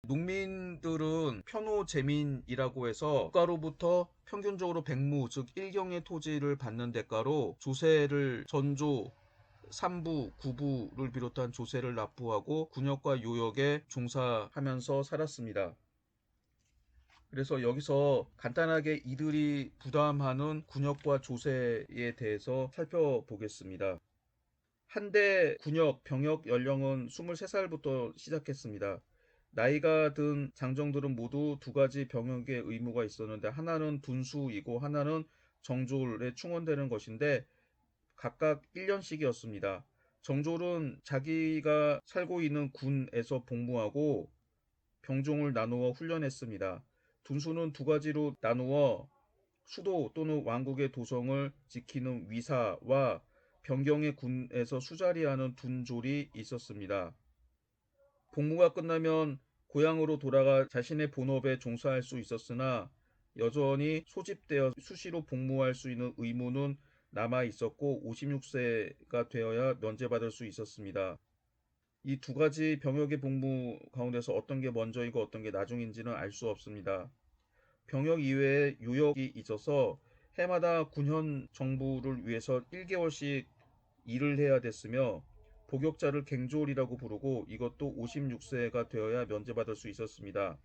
농민들은 편호제민이라고 해서 국가로부터 평균적으로 백무, 즉 1경의 토지를 받는 대가로 조세를 전조, 삼부, 구부를 비롯한 조세를 납부하고 군역과 요역에 종사하면서 살았습니다. 그래서 여기서 간단하게 이들이 부담하는 군역과 조세에 대해서 살펴보겠습니다. 한대 군역, 병역 연령은 23살부터 시작했습니다. 나이가 든 장정들은 모두 두 가지 병역의 의무가 있었는데 하나는 둔수이고 하나는 정졸에 충원되는 것인데 각각 1년씩이었습니다. 정졸은 자기가 살고 있는 군에서 복무하고 병종을 나누어 훈련했습니다. 둔수는 두 가지로 나누어 수도 또는 왕국의 도성을 지키는 위사와 변경의 군에서 수자리하는 둔졸이 있었습니다. 복무가 끝나면 고향으로 돌아가 자신의 본업에 종사할 수 있었으나 여전히 소집되어 수시로 복무할 수 있는 의무는 남아 있었고 56세가 되어야 면제받을 수 있었습니다. 이 두 가지 병역의 복무 가운데서 어떤 게 먼저이고 어떤 게 나중인지는 알 수 없습니다. 병역 이외에 요역이 있어서 해마다 군현 정부를 위해서 1개월씩 일을 해야 됐으며 복역자를 갱졸이라고 부르고 이것도 56세가 되어야 면제받을 수 있었습니다.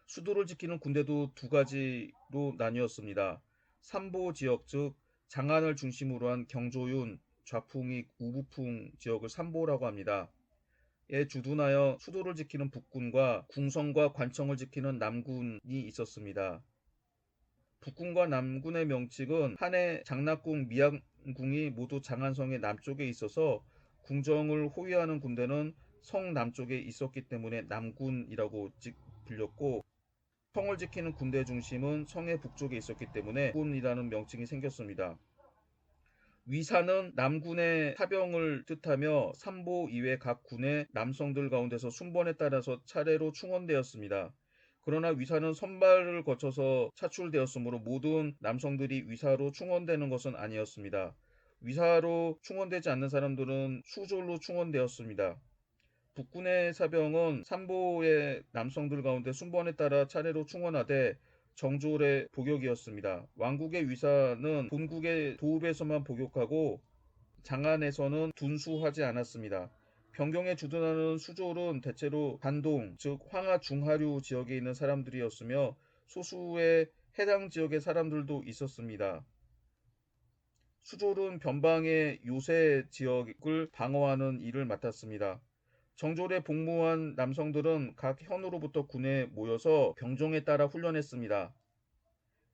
수도를 지키는 군대도 두 가지로 나뉘었습니다. 삼보 지역 즉 장안을 중심으로 한 경조윤, 좌풍익, 우부풍 지역을 삼보라고 합니다. 에 주둔하여 수도를 지키는 북군과 궁성과 관청을 지키는 남군이 있었습니다. 북군과 남군의 명칭은 한해 장락궁, 미양궁이 모두 장안성의 남쪽에 있어서 궁정을 호위하는 군대는 성 남쪽에 있었기 때문에 남군이라고 불렸고 성을 지키는 군대 중심은 성의 북쪽에 있었기 때문에 군이라는 명칭이 생겼습니다. 위사는 남군의 사병을 뜻하며 삼보 이외 각 군의 남성들 가운데서 순번에 따라서 차례로 충원되었습니다. 그러나 위사는 선발을 거쳐서 차출되었으므로 모든 남성들이 위사로 충원되는 것은 아니었습니다. 위사로 충원되지 않는 사람들은 수졸로 충원되었습니다. 북군의 사병은 삼보의 남성들 가운데 순번에 따라 차례로 충원하되 정졸의 복역이었습니다. 왕국의 위사는 본국의 도읍에서만 복역하고 장안에서는 둔수하지 않았습니다. 변경에 주둔하는 수졸은 대체로 반동, 즉 황하 중하류 지역에 있는 사람들이었으며 소수의 해당 지역의 사람들도 있었습니다. 수졸은 변방의 요새 지역을 방어하는 일을 맡았습니다. 정졸에 복무한 남성들은 각 현으로부터 군에 모여서 병종에 따라 훈련했습니다.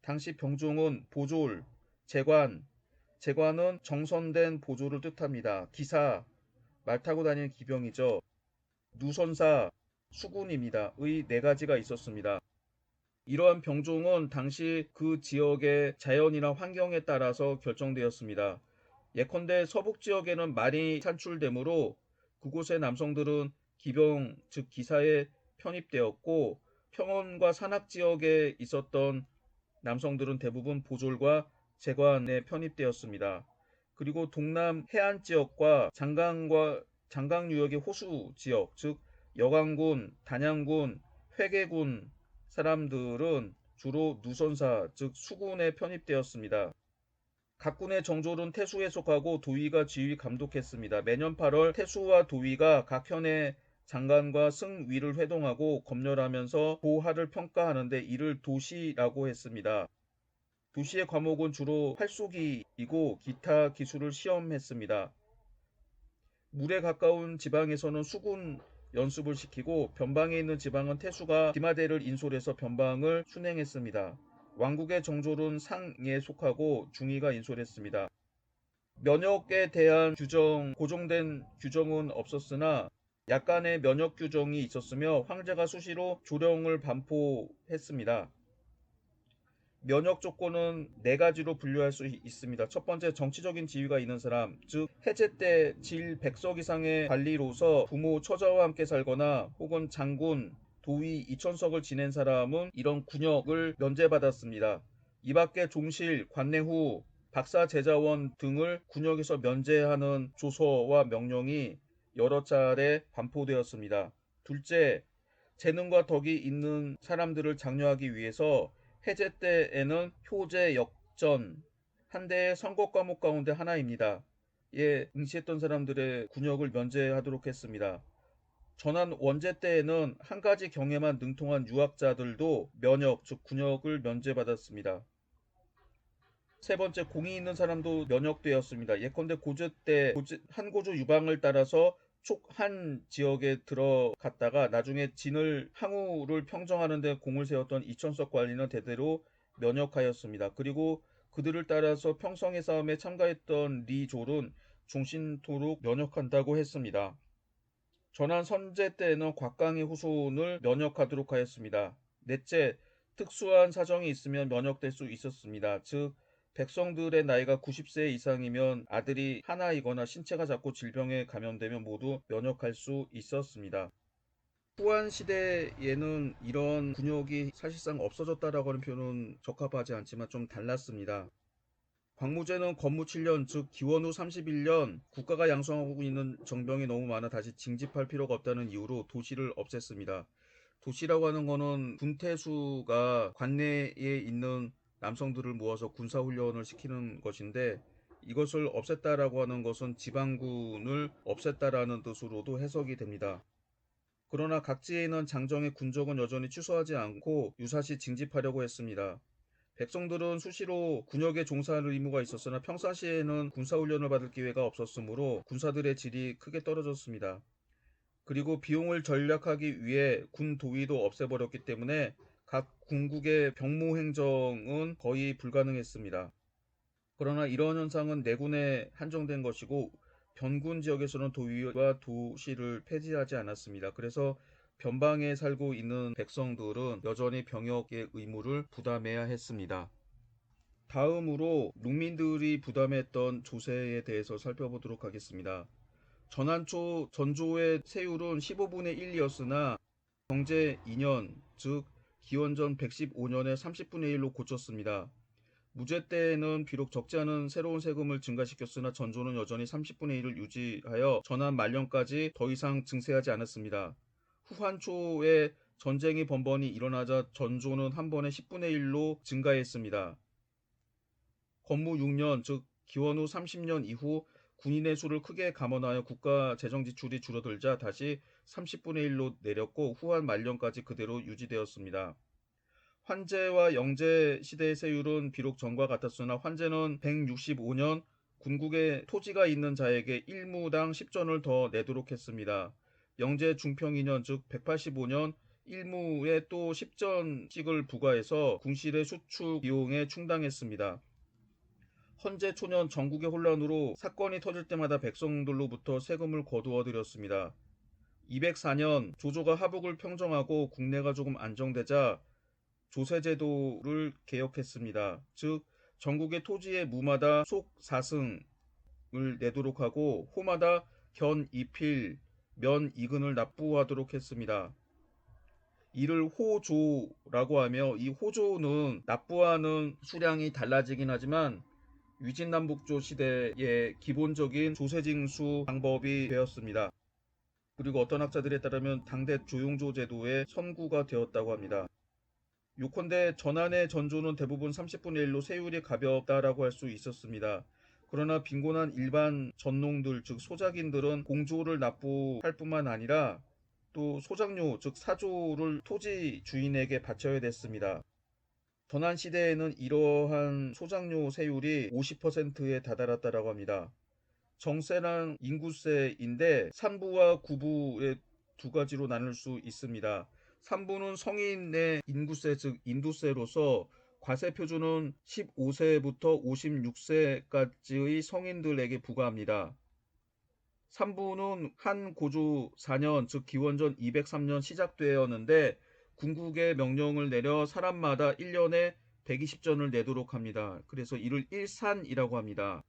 당시 병종은 보졸, 제관, 제관은 정선된 보졸을 뜻합니다. 기사, 말 타고 다니는 기병이죠. 누선사, 수군입니다. 의 네 가지가 있었습니다. 이러한 병종은 당시 그 지역의 자연이나 환경에 따라서 결정되었습니다. 예컨대 서북 지역에는 말이 산출되므로 그곳의 남성들은 기병 즉 기사에 편입되었고 평원과 산악 지역에 있었던 남성들은 대부분 보졸과 제관에 편입되었습니다. 그리고 동남 해안 지역과 장강 유역의 호수 지역 즉 여강군, 단양군, 회계군 사람들은 주로 누선사 즉 수군에 편입되었습니다. 각 군의 정졸은 태수에 속하고 도위가 지휘 감독했습니다. 매년 8월 태수와 도위가 각 현의 장관과 승위를 회동하고 검열하면서 고하를 평가하는데 이를 도시라고 했습니다. 도시의 과목은 주로 활쏘기이고 기타 기술을 시험했습니다. 물에 가까운 지방에서는 수군 연습을 시키고 변방에 있는 지방은 태수가 기마대를 인솔해서 변방을 순행했습니다. 왕국의 정졸은 상에 속하고 중위가 인솔했습니다. 면역에 대한 고정된 규정은 없었으나 약간의 면역 규정이 있었으며 황제가 수시로 조령을 반포했습니다. 면역 조건은 네 가지로 분류할 수 있습니다. 첫 번째, 정치적인 지위가 있는 사람, 즉 해제 때 질 100석 이상의 관리로서 부모 처자와 함께 살거나 혹은 장군, 도위 2000석을 지낸 사람은 이런 군역을 면제받았습니다. 이 밖에 종실, 관내후, 박사 제자원 등을 군역에서 면제하는 조서와 명령이 여러 차례 반포되었습니다. 둘째, 재능과 덕이 있는 사람들을 장려하기 위해서 해제 때에는 효제 역전 한 대의 선거 과목 가운데 하나입니다. 예, 응시했던 사람들의 군역을 면제하도록 했습니다. 전한 원제 때에는 한 가지 경에만 능통한 유학자들도 면역, 즉 군역을 면제받았습니다. 세 번째, 공이 있는 사람도 면역되었습니다. 예컨대 고조 때 한 고조 유방을 따라서 촉 한 지역에 들어갔다가 나중에 진을 항우를 평정하는 데 공을 세웠던 이천석 관리는 대대로 면역하였습니다. 그리고 그들을 따라서 평성의 싸움에 참가했던 리졸은 종신토록 면역한다고 했습니다. 전한 선제 때에는 곽강의 후손을 면역하도록 하였습니다. 넷째, 특수한 사정이 있으면 면역될 수 있었습니다. 즉 백성들의 나이가 90세 이상이면 아들이 하나이거나 신체가 작고 질병에 감염되면 모두 면역할 수 있었습니다. 후한 시대에는 이런 군역이 사실상 없어졌다라고 하는 표현은 적합하지 않지만 좀 달랐습니다. 광무제는 건무 7년, 즉 기원 후 31년 국가가 양성하고 있는 정병이 너무 많아 다시 징집할 필요가 없다는 이유로 도시를 없앴습니다. 도시라고 하는 거는 군태수가 관내에 있는 남성들을 모아서 군사훈련을 시키는 것인데, 이것을 없앴다라고 하는 것은 지방군을 없앴다라는 뜻으로도 해석이 됩니다. 그러나 각지에 있는 장정의 군적은 여전히 취소하지 않고 유사시 징집하려고 했습니다. 백성들은 수시로 군역에 종사할 의무가 있었으나 평상시에는 군사훈련을 받을 기회가 없었으므로 군사들의 질이 크게 떨어졌습니다. 그리고 비용을 절약하기 위해 군 도의도 없애버렸기 때문에 각 군국의 병무 행정은 거의 불가능했습니다. 그러나 이러한 현상은 내군에 한정된 것이고 변군 지역에서는 도의와 도시를 폐지하지 않았습니다. 그래서 변방에 살고 있는 백성들은 여전히 병역의 의무를 부담해야 했습니다. 다음으로 농민들이 부담했던 조세에 대해서 살펴보도록 하겠습니다. 전한초 전조의 세율은 15분의 1이었으나 경제 2년, 즉 기원전 115년에 30분의 1로 고쳤습니다. 무제 때에는 비록 적지 않은 새로운 세금을 증가시켰으나 전조는 여전히 30분의 1을 유지하여 전한 말년까지 더 이상 증세하지 않았습니다. 후한초에 전쟁이 번번이 일어나자 전조는 한 번에 10분의 1로 증가했습니다. 건무 6년, 즉 기원 후 30년 이후 군인의 수를 크게 감원하여 국가 재정 지출이 줄어들자 다시 30분의 1로 내렸고 후한 말년까지 그대로 유지되었습니다. 환제와 영제 시대의 세율은 비록 전과 같았으나 환제는 165년 군국에 토지가 있는 자에게 1무당 10전을 더 내도록 했습니다. 영제 중평 2년, 즉 185년 1무에 또 10전씩을 부과해서 궁실의 수축 비용에 충당했습니다. 헌제 초년 전국의 혼란으로 사건이 터질 때마다 백성들로부터 세금을 거두어 들였습니다. 204년 조조가 하북을 평정하고 국내가 조금 안정되자 조세제도를 개혁했습니다. 즉 전국의 토지의 무마다 속 4승을 내도록 하고 호마다 견 2필, 면 2근을 납부하도록 했습니다. 이를 호조라고 하며 이 호조는 납부하는 수량이 달라지긴 하지만 위진남북조 시대의 기본적인 조세징수 방법이 되었습니다. 그리고 어떤 학자들에 따르면 당대 조용조 제도의 선구가 되었다고 합니다. 요컨대 전한의 전조는 대부분 30분의 1로 세율이 가볍다라고 할 수 있었습니다. 그러나 빈곤한 일반 전농들, 즉 소작인들은 공조를 납부할 뿐만 아니라 또 소작료, 즉 사조를 토지 주인에게 바쳐야 됐습니다. 전한 시대에는 이러한 소작료 세율이 50%에 다다랐다고 합니다. 정세랑 인구세인데 산부와 구부의 두 가지로 나눌 수 있습니다. 산부는 성인의 인구세, 즉 인두세로서 과세 표준은 15세부터 56세까지의 성인들에게 부과합니다. 산부는 한 고조 4년, 즉 기원전 203년 시작되었는데 군국의 명령을 내려 사람마다 1년에 120전을 내도록 합니다. 그래서 이를 일산이라고 합니다.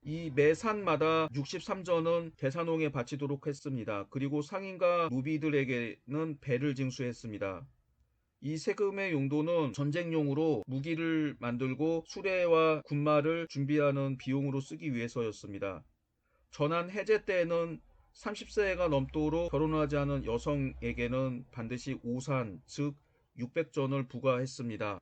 이 매 산마다 63전은 대산홍에 바치도록 했습니다. 그리고 상인과 노비들에게는 배를 징수했습니다. 이 세금의 용도는 전쟁용으로 무기를 만들고 수레와 군마를 준비하는 비용으로 쓰기 위해서였습니다. 전한 해제 때에는 30세가 넘도록 결혼하지 않은 여성에게는 반드시 오산, 즉 600전을 부과했습니다.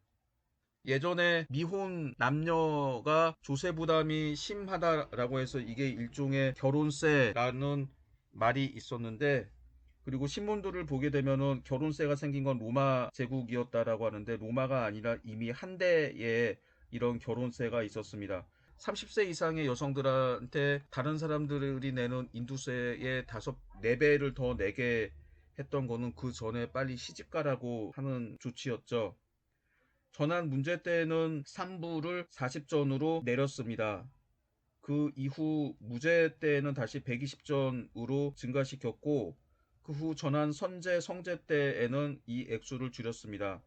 예전에 미혼 남녀가 조세 부담이 심하다라고 해서 이게 일종의 결혼세라는 말이 있었는데, 그리고 신문들을 보게 되면은 결혼세가 생긴 건 로마 제국이었다라고 하는데, 로마가 아니라 이미 한때에 이런 결혼세가 있었습니다. 30세 이상의 여성들한테 다른 사람들이 내는 인두세의 4배를 더 내게 했던 거는 그 전에 빨리 시집가라고 하는 조치였죠. 전환 문제 때는 산부를 40전으로 내렸습니다. 그 이후 무죄 때는 다시 120전으로 증가시켰고, 그 후 전환 선제 성제 때에는 이 액수를 줄였습니다.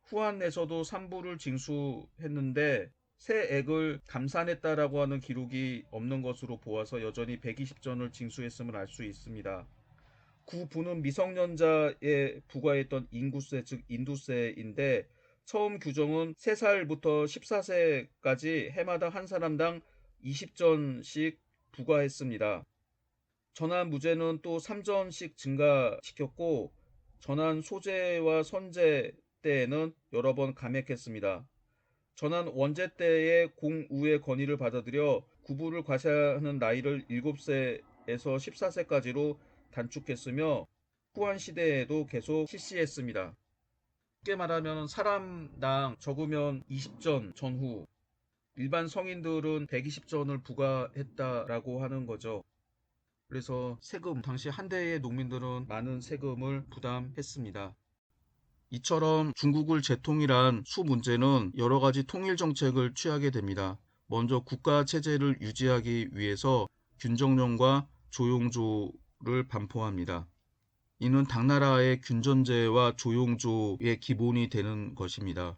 후한에서도 산부를 징수했는데 새 액을 감산했다라고 하는 기록이 없는 것으로 보아서 여전히 120전을 징수했음을 알 수 있습니다. 구부는 미성년자에 부과했던 인구세, 즉 인두세인데, 처음 규정은 3살부터 14세까지 해마다 한 사람당 20전씩 부과했습니다. 전환 무죄는 또 3전씩 증가시켰고, 전환 소재와 선제 때에는 여러 번 감액했습니다. 전환 원제 때의 공우의 건의를 받아들여 구부를 과세하는 나이를 7세에서 14세까지로 단축했으며, 후한 시대에도 계속 실시했습니다. 쉽게 말하면 사람당 적으면 20전 전후, 일반 성인들은 120전을 부과했다라고 하는 거죠. 그래서 세금, 당시 한대의 농민들은 많은 세금을 부담했습니다. 이처럼 중국을 재통일한 수 문제는 여러 가지 통일 정책을 취하게 됩니다. 먼저 국가 체제를 유지하기 위해서 균정령과 조용조를 반포합니다. 이는 당나라의 균전제와 조용조의 기본이 되는 것입니다.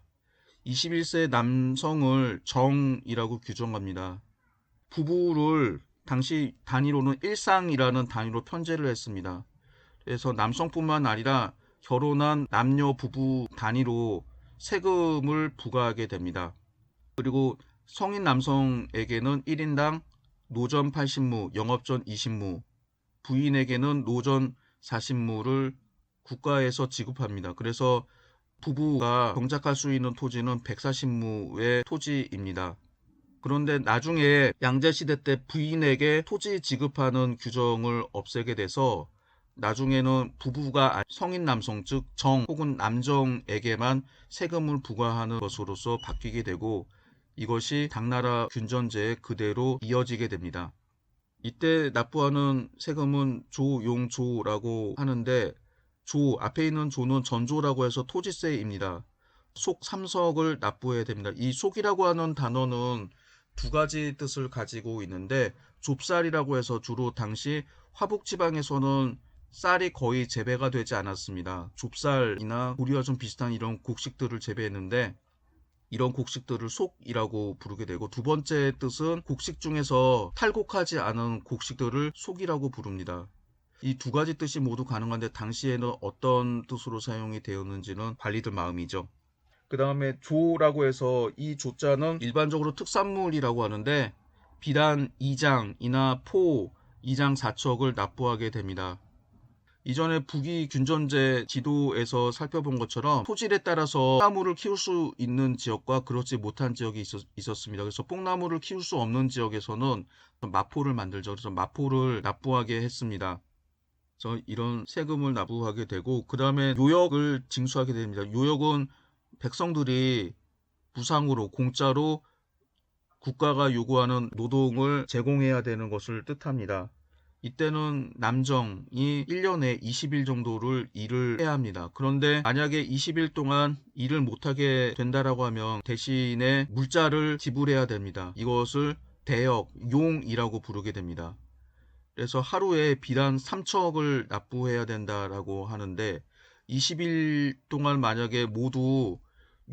21세 남성을 정이라고 규정합니다. 부부를 당시 단위로는 일상이라는 단위로 편제를 했습니다. 그래서 남성뿐만 아니라 결혼한 남녀 부부 단위로 세금을 부과하게 됩니다. 그리고 성인 남성에게는 1인당 노전 80무, 영업전 20무, 부인에게는 노전 40무를 국가에서 지급합니다. 그래서 부부가 경작할 수 있는 토지는 140무의 토지입니다. 그런데 나중에 양제시대 때 부인에게 토지 지급하는 규정을 없애게 돼서 나중에는 부부가 성인 남성, 즉 정 혹은 남정에게만 세금을 부과하는 것으로서 바뀌게 되고, 이것이 당나라 균전제에 그대로 이어지게 됩니다. 이때 납부하는 세금은 조용조라고 하는데, 조 앞에 있는 조는 전조라고 해서 토지세입니다. 속 3석을 납부해야 됩니다. 이 속이라고 하는 단어는 두 가지 뜻을 가지고 있는데, 좁쌀이라고 해서 주로 당시 화북 지방에서는 쌀이 거의 재배가 되지 않았습니다. 좁쌀이나 보리와 좀 비슷한 이런 곡식들을 재배했는데, 이런 곡식들을 속이라고 부르게 되고, 두 번째 뜻은 곡식 중에서 탈곡하지 않은 곡식들을 속이라고 부릅니다. 이 두 가지 뜻이 모두 가능한데 당시에는 어떤 뜻으로 사용이 되었는지는 관리들 마음이죠. 그 다음에 조라고 해서 이 조자는 일반적으로 특산물이라고 하는데, 비단 2장이나 포 2장 4척을 납부하게 됩니다. 이전에 북이 균전제 지도에서 살펴본 것처럼 토질에 따라서 뽕나무를 키울 수 있는 지역과 그렇지 못한 지역이 있었습니다. 그래서 뽕나무를 키울 수 없는 지역에서는 마포를 만들죠. 그래서 마포를 납부하게 했습니다. 그래서 이런 세금을 납부하게 되고, 그 다음에 요역을 징수하게 됩니다. 요역은 백성들이 무상으로 공짜로 국가가 요구하는 노동을 제공해야 되는 것을 뜻합니다. 이때는 남정이 1년에 20일 정도를 일을 해야 합니다. 그런데 만약에 20일 동안 일을 못하게 된다라고 하면 대신에 물자를 지불해야 됩니다. 이것을 대역, 용이라고 부르게 됩니다. 그래서 하루에 비단 3척을 납부해야 된다라고 하는데, 20일 동안 만약에 모두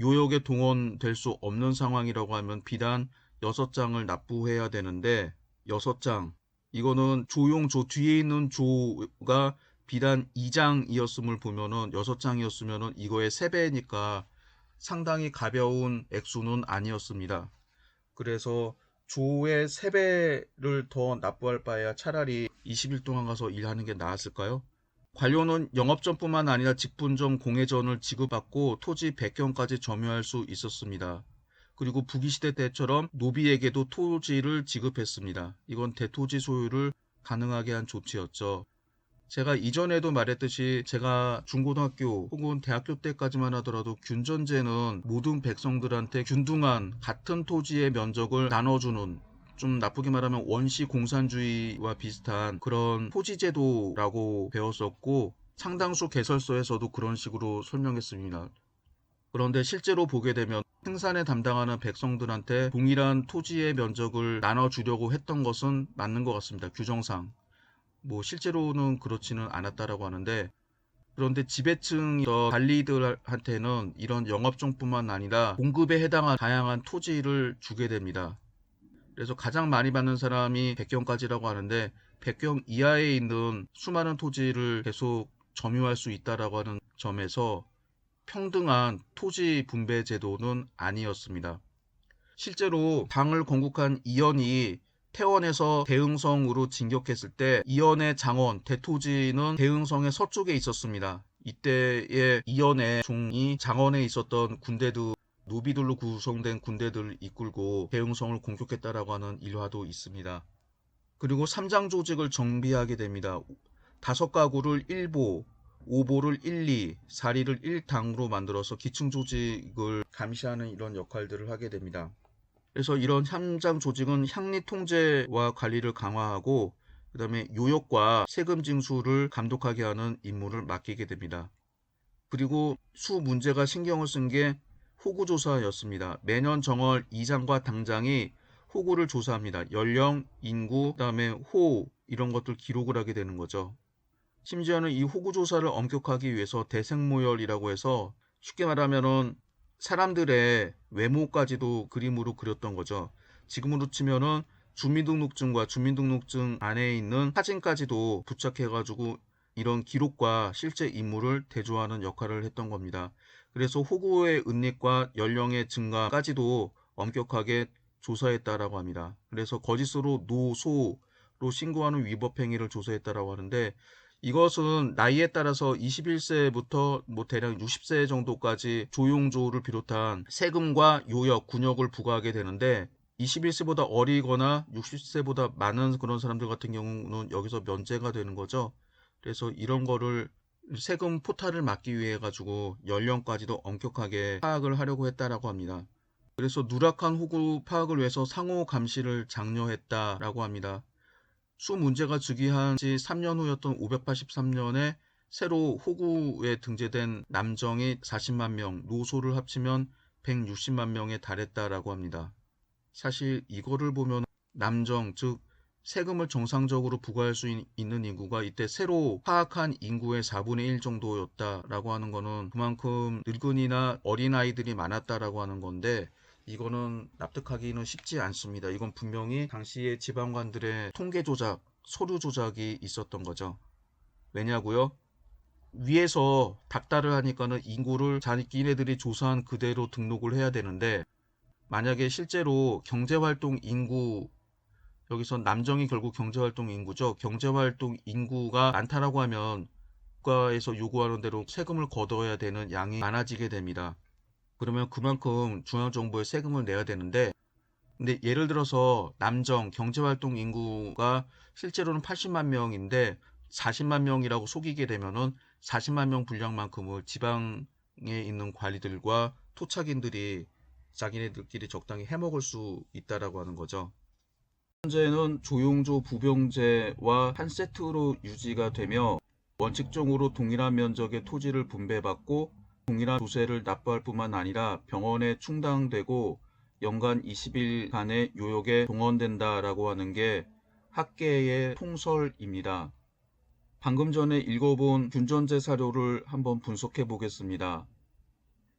요역에 동원될 수 없는 상황이라고 하면 비단 6장을 납부해야 되는데, 6장, 이거는 조용조 뒤에 있는 조가 비단 2장이었음을 보면은 6장이었으면은 이거의 3배니까 상당히 가벼운 액수는 아니었습니다. 그래서 조의 3배를 더 납부할 바에야 차라리 20일 동안 가서 일하는 게 나았을까요? 관료는 영업전뿐만 아니라 직분전, 공회전을 지급받고 토지 100경까지 점유할 수 있었습니다. 그리고 부기시대 때처럼 노비에게도 토지를 지급했습니다. 이건 대토지 소유를 가능하게 한 조치였죠. 제가 이전에도 말했듯이 제가 중고등학교 혹은 대학교 때까지만 하더라도 균전제는 모든 백성들한테 균등한 같은 토지의 면적을 나눠주는, 좀 나쁘게 말하면 원시 공산주의와 비슷한 그런 토지제도라고 배웠었고, 상당수 개설서에서도 그런 식으로 설명했습니다. 그런데 실제로 보게 되면 생산에 담당하는 백성들한테 동일한 토지의 면적을 나눠주려고 했던 것은 맞는 것 같습니다. 규정상. 뭐 실제로는 그렇지는 않았다라고 하는데, 그런데 지배층 관리들한테는 이런 영업종뿐만 아니라 공급에 해당한 다양한 토지를 주게 됩니다. 그래서 가장 많이 받는 사람이 100경까지라고 하는데 100경 이하에 있는 수많은 토지를 계속 점유할 수 있다라고 하는 점에서 평등한 토지 분배 제도는 아니었습니다. 실제로 당을 건국한 이연이 태원에서 대흥성으로 진격했을 때 이연의 장원 대토지는 대흥성의 서쪽에 있었습니다. 이때의 이연의 종이 장원에 있었던 군대들, 노비들로 구성된 군대들을 이끌고 대흥성을 공격했다라고 하는 일화도 있습니다. 그리고 삼장 조직을 정비하게 됩니다. 5가구를 1보, 5보를 1, 2, 4리를 1당으로 만들어서 기층 조직을 감시하는 이런 역할들을 하게 됩니다. 그래서 이런 삼장 조직은 향리 통제와 관리를 강화하고 그 다음에 요역과 세금 징수를 감독하게 하는 임무를 맡기게 됩니다. 그리고 수 문제가 신경을 쓴 게 호구조사였습니다. 매년 정월 이장과 당장이 호구를 조사합니다. 연령, 인구, 그 다음에 호 이런 것들 기록을 하게 되는 거죠. 심지어는 이 호구조사를 엄격하기 위해서 대생모열이라고 해서 쉽게 말하면은 사람들의 외모까지도 그림으로 그렸던 거죠. 지금으로 치면은 주민등록증과 주민등록증 안에 있는 사진까지도 부착해가지고 이런 기록과 실제 인물을 대조하는 역할을 했던 겁니다. 그래서 호구의 은닉과 연령의 증가까지도 엄격하게 조사했다라고 합니다. 그래서 거짓으로 노소로 신고하는 위법행위를 조사했다라고 하는데, 이것은 나이에 따라서 21세부터 뭐 대략 60세 정도까지 조용조를 비롯한 세금과 요역, 군역을 부과하게 되는데, 21세보다 어리거나 60세보다 많은 그런 사람들 같은 경우는 여기서 면제가 되는 거죠. 그래서 이런 거를 세금 포탈을 막기 위해 가지고 연령까지도 엄격하게 파악을 하려고 했다라고 합니다. 그래서 누락한 호구 파악을 위해서 상호 감시를 장려했다라고 합니다. 수 문제가 즉위한 지 3년 후였던 583년에 새로 호구에 등재된 남정이 40만 명, 노소를 합치면 160만 명에 달했다라고 합니다. 사실 이거를 보면 남정, 즉 세금을 정상적으로 부과할 수 있는 인구가 이때 새로 파악한 인구의 4분의 1 정도였다라고 하는 거는 그만큼 늙은이나 어린아이들이 많았다라고 하는 건데, 이거는 납득하기는 쉽지 않습니다. 이건 분명히 당시의 지방관들의 통계 조작, 서류 조작이 있었던 거죠. 왜냐고요? 위에서 닥달을 하니까는 인구를 자기네들이 조사한 그대로 등록을 해야 되는데, 만약에 실제로 경제활동 인구, 여기서 남정이 결국 경제활동 인구죠. 경제활동 인구가 많다라고 하면 국가에서 요구하는 대로 세금을 걷어야 되는 양이 많아지게 됩니다. 그러면 그만큼 중앙정부에 세금을 내야 되는데, 근데 예를 들어서 남정 경제활동 인구가 실제로는 80만 명인데 40만 명이라고 속이게 되면은 40만 명 분량만큼을 지방에 있는 관리들과 토착인들이 자기네들끼리 적당히 해먹을 수 있다라고 하는 거죠. 현재는 조용조 부병제와 한 세트로 유지가 되며, 원칙적으로 동일한 면적의 토지를 분배받고 동일한 조세를 납부할 뿐만 아니라 병원에 충당되고 연간 20일간의 요역에 동원된다라고 하는 게 학계의 통설입니다. 방금 전에 읽어본 균전제 사료를 한번 분석해 보겠습니다.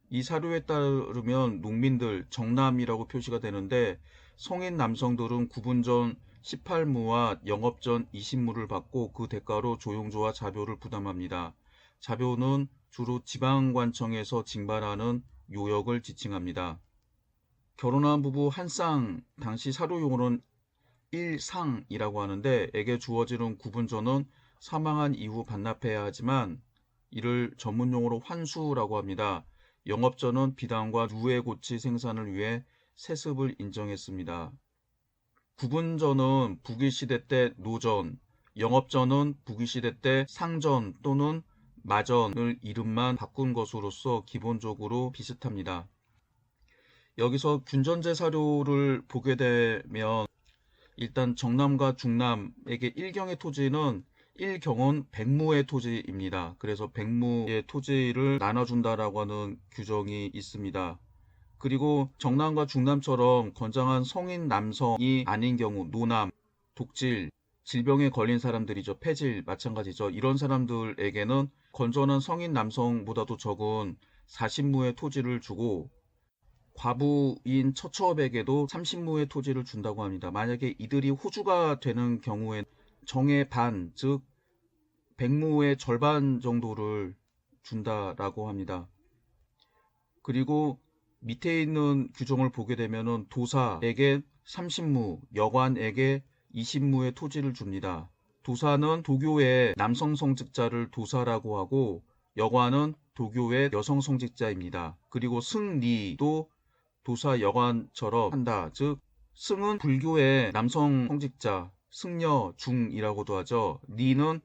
이 사료에 따르면 농민들, 정남이라고 표시가 되는데, 성인 남성들은 구분 전 18무와 영업 전 20무를 받고 그 대가로 조용조와 자료를 부담합니다. 자료는 주로 지방관청에서 징발하는 요역을 지칭합니다. 결혼한 부부 한 쌍, 당시 사료용어로는 1상이라고 하는데, 에게 주어지는 구분전은 사망한 이후 반납해야 하지만 이를 전문용어로 환수라고 합니다. 영업전은 비단과 누에고치 생산을 위해 세습을 인정했습니다. 구분전은 북일시대 때 노전, 영업전은 북일시대 때 상전 또는 마전을 이름만 바꾼 것으로서 기본적으로 비슷합니다. 여기서 균전제 사료를 보게 되면 일단 정남과 중남에게 일경의 토지는 일경은 백무의 토지입니다. 그래서 백무의 토지를 나눠준다라고 하는 규정이 있습니다. 그리고 정남과 중남처럼 건장한 성인 남성이 아닌 경우 노남, 독질, 질병에 걸린 사람들이죠. 폐질 마찬가지죠. 이런 사람들에게는 건전한 성인 남성보다도 적은 40무의 토지를 주고 과부인 처처업에게도 30무의 토지를 준다고 합니다. 만약에 이들이 호주가 되는 경우에 정의 반, 즉 100무의 절반 정도를 준다라고 합니다. 그리고 밑에 있는 규정을 보게 되면 도사에게 30무, 여관에게 20무의 토지를 줍니다. 도사는 도교의 남성 성직자를 도사라고 하고 여관은 도교의 여성 성직자입니다. 그리고 승리도 도사 여관처럼 한다. 즉 승은 불교의 남성 성직자, 승려 중이라고도 하죠. 리는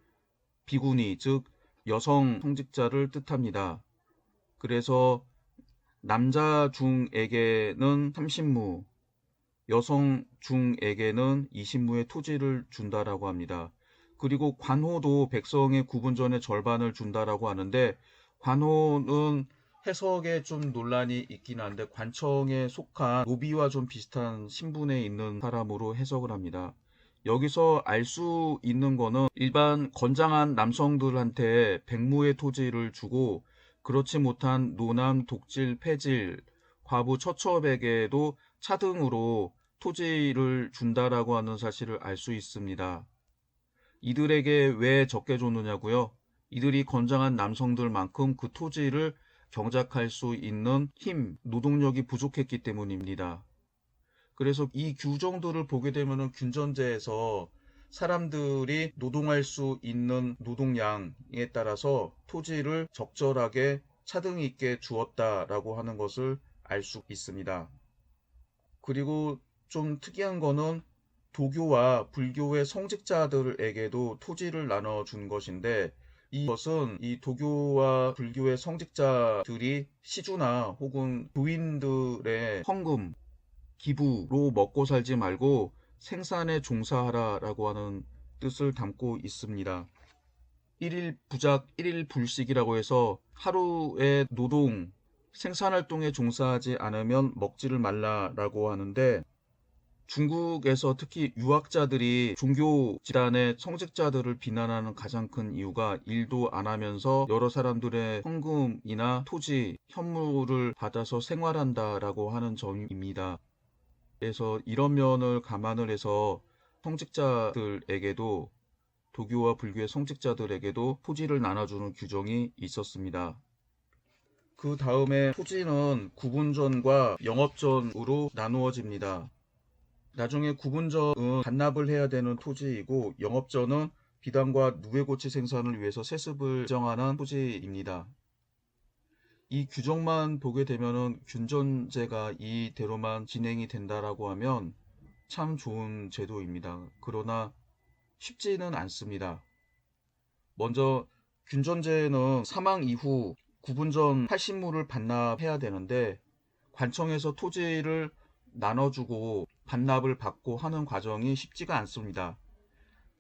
비구니, 즉 여성 성직자를 뜻합니다. 그래서 남자 중에게는 30무, 여성 중에게는 20무의 토지를 준다라고 합니다. 그리고 관호도 백성의 구분전의 절반을 준다라고 하는데, 관호는 해석에 좀 논란이 있긴 한데 관청에 속한 노비와 좀 비슷한 신분에 있는 사람으로 해석을 합니다. 여기서 알 수 있는 거는 일반 건장한 남성들한테 백무의 토지를 주고 그렇지 못한 노남, 독질, 폐질, 과부, 처처업에게도 차등으로 토지를 준다라고 하는 사실을 알 수 있습니다. 이들에게 왜 적게 줬느냐고요? 이들이 건장한 남성들만큼 그 토지를 경작할 수 있는 힘, 노동력이 부족했기 때문입니다. 그래서 이 규정들을 보게 되면 균전제에서 사람들이 노동할 수 있는 노동량에 따라서 토지를 적절하게 차등 있게 주었다라고 하는 것을 알 수 있습니다. 그리고 좀 특이한 거는 도교와 불교의 성직자들에게도 토지를 나눠준 것인데, 이것은 이 도교와 불교의 성직자들이 시주나 혹은 교인들의 헌금, 기부로 먹고 살지 말고 생산에 종사하라라고 하는 뜻을 담고 있습니다. 1일 부작, 1일 불식이라고 해서 하루의 노동, 생산활동에 종사하지 않으면 먹지를 말라라고 하는데, 중국에서 특히 유학자들이 종교 집단의 성직자들을 비난하는 가장 큰 이유가 일도 안 하면서 여러 사람들의 헌금이나 토지, 현물을 받아서 생활한다라고 하는 점입니다. 그래서 이런 면을 감안을 해서 성직자들에게도, 도교와 불교의 성직자들에게도 토지를 나눠주는 규정이 있었습니다. 그 다음에 토지는 구분전과 영업전으로 나누어집니다. 나중에 구분전은 반납을 해야 되는 토지이고, 영업전은 비단과 누에고치 생산을 위해서 세습을 정하는 토지입니다. 이 규정만 보게 되면은 균전제가 이대로만 진행이 된다라고 하면 참 좋은 제도입니다. 그러나 쉽지는 않습니다. 먼저 균전제는 사망 이후 구분전 80무를 반납해야 되는데, 관청에서 토지를 나눠주고 반납을 받고 하는 과정이 쉽지가 않습니다.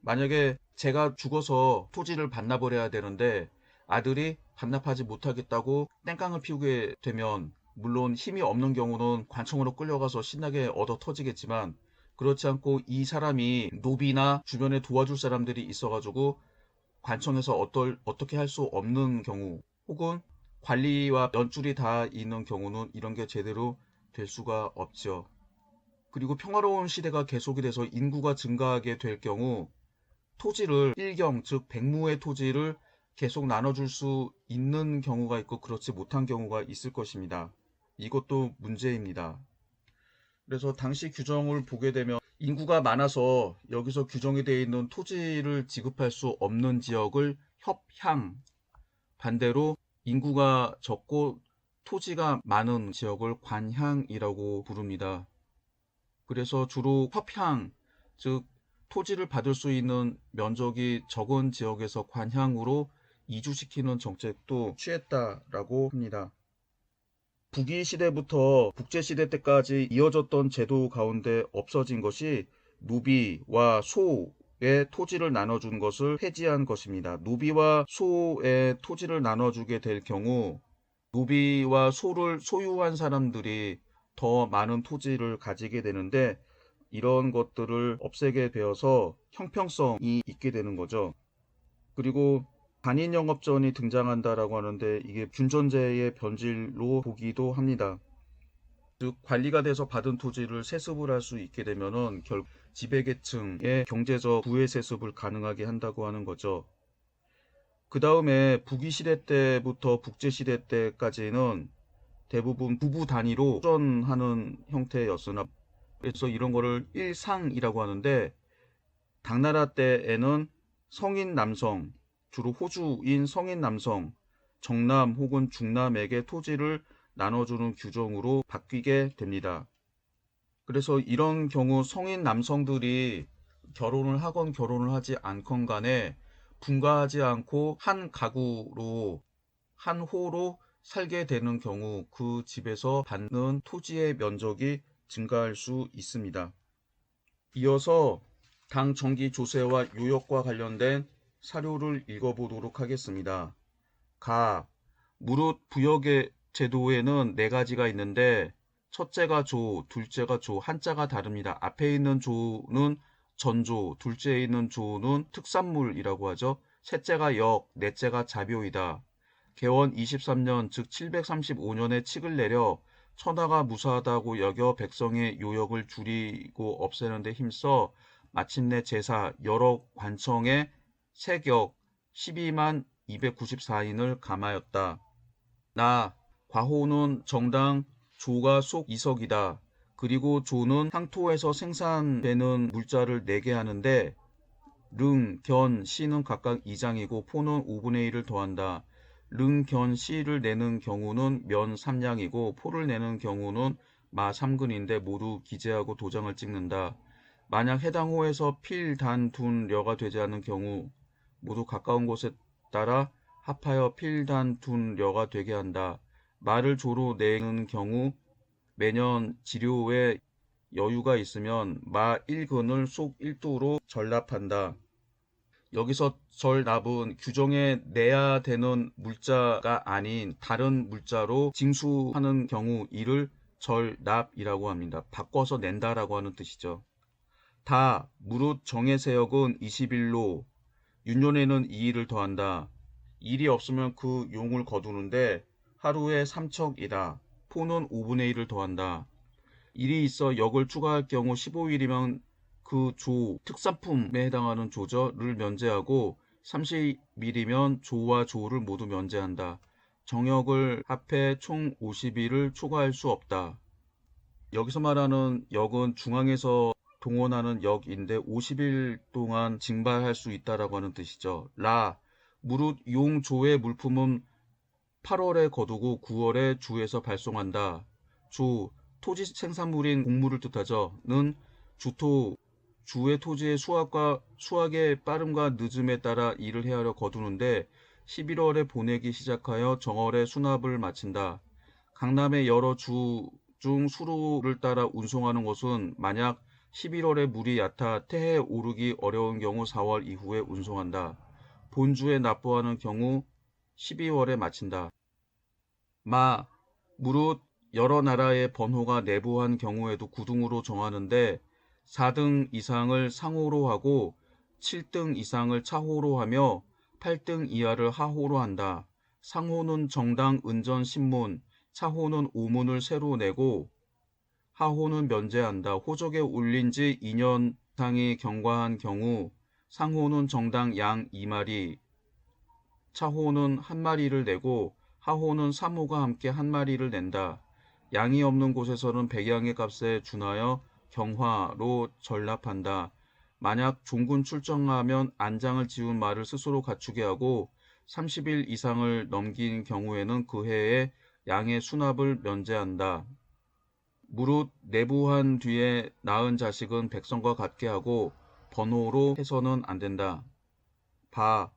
만약에 제가 죽어서 토지를 반납을 해야 되는데 아들이 반납하지 못하겠다고 땡깡을 피우게 되면, 물론 힘이 없는 경우는 관청으로 끌려가서 신나게 얻어 터지겠지만, 그렇지 않고 이 사람이 노비나 주변에 도와줄 사람들이 있어가지고 관청에서 어떻게 할 수 없는 경우, 혹은 관리와 연줄이 다 있는 경우는 이런 게 제대로 될 수가 없죠. 그리고 평화로운 시대가 계속이 돼서 인구가 증가하게 될 경우 토지를 일경, 즉 백무의 토지를 계속 나눠줄 수 있는 경우가 있고 그렇지 못한 경우가 있을 것입니다. 이것도 문제입니다. 그래서 당시 규정을 보게 되면 인구가 많아서 여기서 규정이 되어 있는 토지를 지급할 수 없는 지역을 협향, 반대로 인구가 적고 토지가 많은 지역을 관향이라고 부릅니다. 그래서 주로 협향, 즉 토지를 받을 수 있는 면적이 적은 지역에서 관향으로 이주시키는 정책도 취했다라고 합니다. 북위 시대부터 국제 시대 때까지 이어졌던 제도 가운데 없어진 것이 노비와 소의 토지를 나눠준 것을 폐지한 것입니다. 노비와 소의 토지를 나눠주게 될 경우 노비와 소를 소유한 사람들이 더 많은 토지를 가지게 되는데, 이런 것들을 없애게 되어서 형평성이 있게 되는 거죠. 그리고 단인 영업전이 등장한다라고 하는데, 이게 균전제의 변질로 보기도 합니다. 즉 관리가 돼서 받은 토지를 세습을 할 수 있게 되면은 결국 지배계층의 경제적 부의 세습을 가능하게 한다고 하는 거죠. 그 다음에 북위시대 때부터 국제시대 때까지는 대부분 부부 단위로 후전하는 형태였으나, 그래서 이런 거를 일상이라고 하는데, 당나라 때에는 성인 남성, 주로 호주인 성인 남성, 정남 혹은 중남에게 토지를 나눠주는 규정으로 바뀌게 됩니다. 그래서 이런 경우 성인 남성들이 결혼을 하건 결혼을 하지 않건 간에 분가하지 않고 한 가구로, 한 호로 살게 되는 경우 그 집에서 받는 토지의 면적이 증가할 수 있습니다. 이어서 당 정기 조세와 요역과 관련된 사료를 읽어보도록 하겠습니다. 가, 무릇 부역의 제도에는 네 가지가 있는데, 첫째가 조, 둘째가 조, 한자가 다릅니다. 앞에 있는 조는 전조, 둘째에 있는 조는 특산물이라고 하죠. 셋째가 역, 넷째가 자묘이다. 개원 23년 즉 735년에 칙을 내려 천하가 무사하다고 여겨 백성의 요역을 줄이고 없애는 데 힘써 마침내 제사 여러 관청에 세격 12만 294인을 감하였다. 나 과호는 정당 조가 속 이석이다. 그리고 조는 향토에서 생산되는 물자를 내게 하는데, 릉, 견, 시는 각각 2장이고 포는 5분의 1을 더한다. 릉, 견, 시를 내는 경우는 면 3량이고 포를 내는 경우는 마 3근인데 모두 기재하고 도장을 찍는다. 만약 해당 호에서 필, 단, 둔, 려가 되지 않는 경우 모두 가까운 곳에 따라 합하여 필, 단, 둔, 려가 되게 한다. 말을 조로 내는 경우 매년 지료에 여유가 있으면 마 1근을 속 1도로 전납한다. 여기서 절납은 규정에 내야 되는 물자가 아닌 다른 물자로 징수하는 경우 이를 절납이라고 합니다. 바꿔서 낸다라고 하는 뜻이죠. 다, 무릇 정해세역은 20일로 윤년에는 2일을 더한다. 일이 없으면 그 용을 거두는데 하루에 3척이다. 포는 5분의 1을 더한다. 일이 있어 역을 추가할 경우 15일이면 그 조, 특산품에 해당하는 조저를 면제하고 30일이면 조와 조를 모두 면제한다. 정역을 합해 총 50일을 초과할 수 없다. 여기서 말하는 역은 중앙에서 동원하는 역인데 50일 동안 징발할 수 있다라고 하는 뜻이죠. 라, 무릇 용조의 물품은 8월에 거두고 9월에 주에서 발송한다. 조, 토지 생산물인 곡물을 뜻하죠. 는 주토, 주의 토지의 수확의 빠름과 늦음에 따라 일을 헤아려 거두는데 11월에 보내기 시작하여 정월에 수납을 마친다. 강남의 여러 주 중 수로를 따라 운송하는 것은 만약 11월에 물이 얕아 태해에 오르기 어려운 경우 4월 이후에 운송한다. 본주에 납부하는 경우 12월에 마친다. 마, 무릇 여러 나라의 번호가 내부한 경우에도 구등으로 정하는데 4등 이상을 상호로 하고 7등 이상을 차호로 하며 8등 이하를 하호로 한다. 상호는 정당 은전 신문, 차호는 오문을 새로 내고 하호는 면제한다. 호적에 올린 지 2년 이상이 경과한 경우 상호는 정당 양 2마리, 차호는 1마리를 내고 하호는 3호가 함께 1마리를 낸다. 양이 없는 곳에서는 백양의 값에 준하여 경화로 전납한다. 만약 종군 출정하면 안장을 지운 말을 스스로 갖추게 하고 30일 이상을 넘긴 경우에는 그 해에 양의 수납을 면제한다. 무릇 내부한 뒤에 낳은 자식은 백성과 같게 하고 번호로 해서는 안 된다. 바.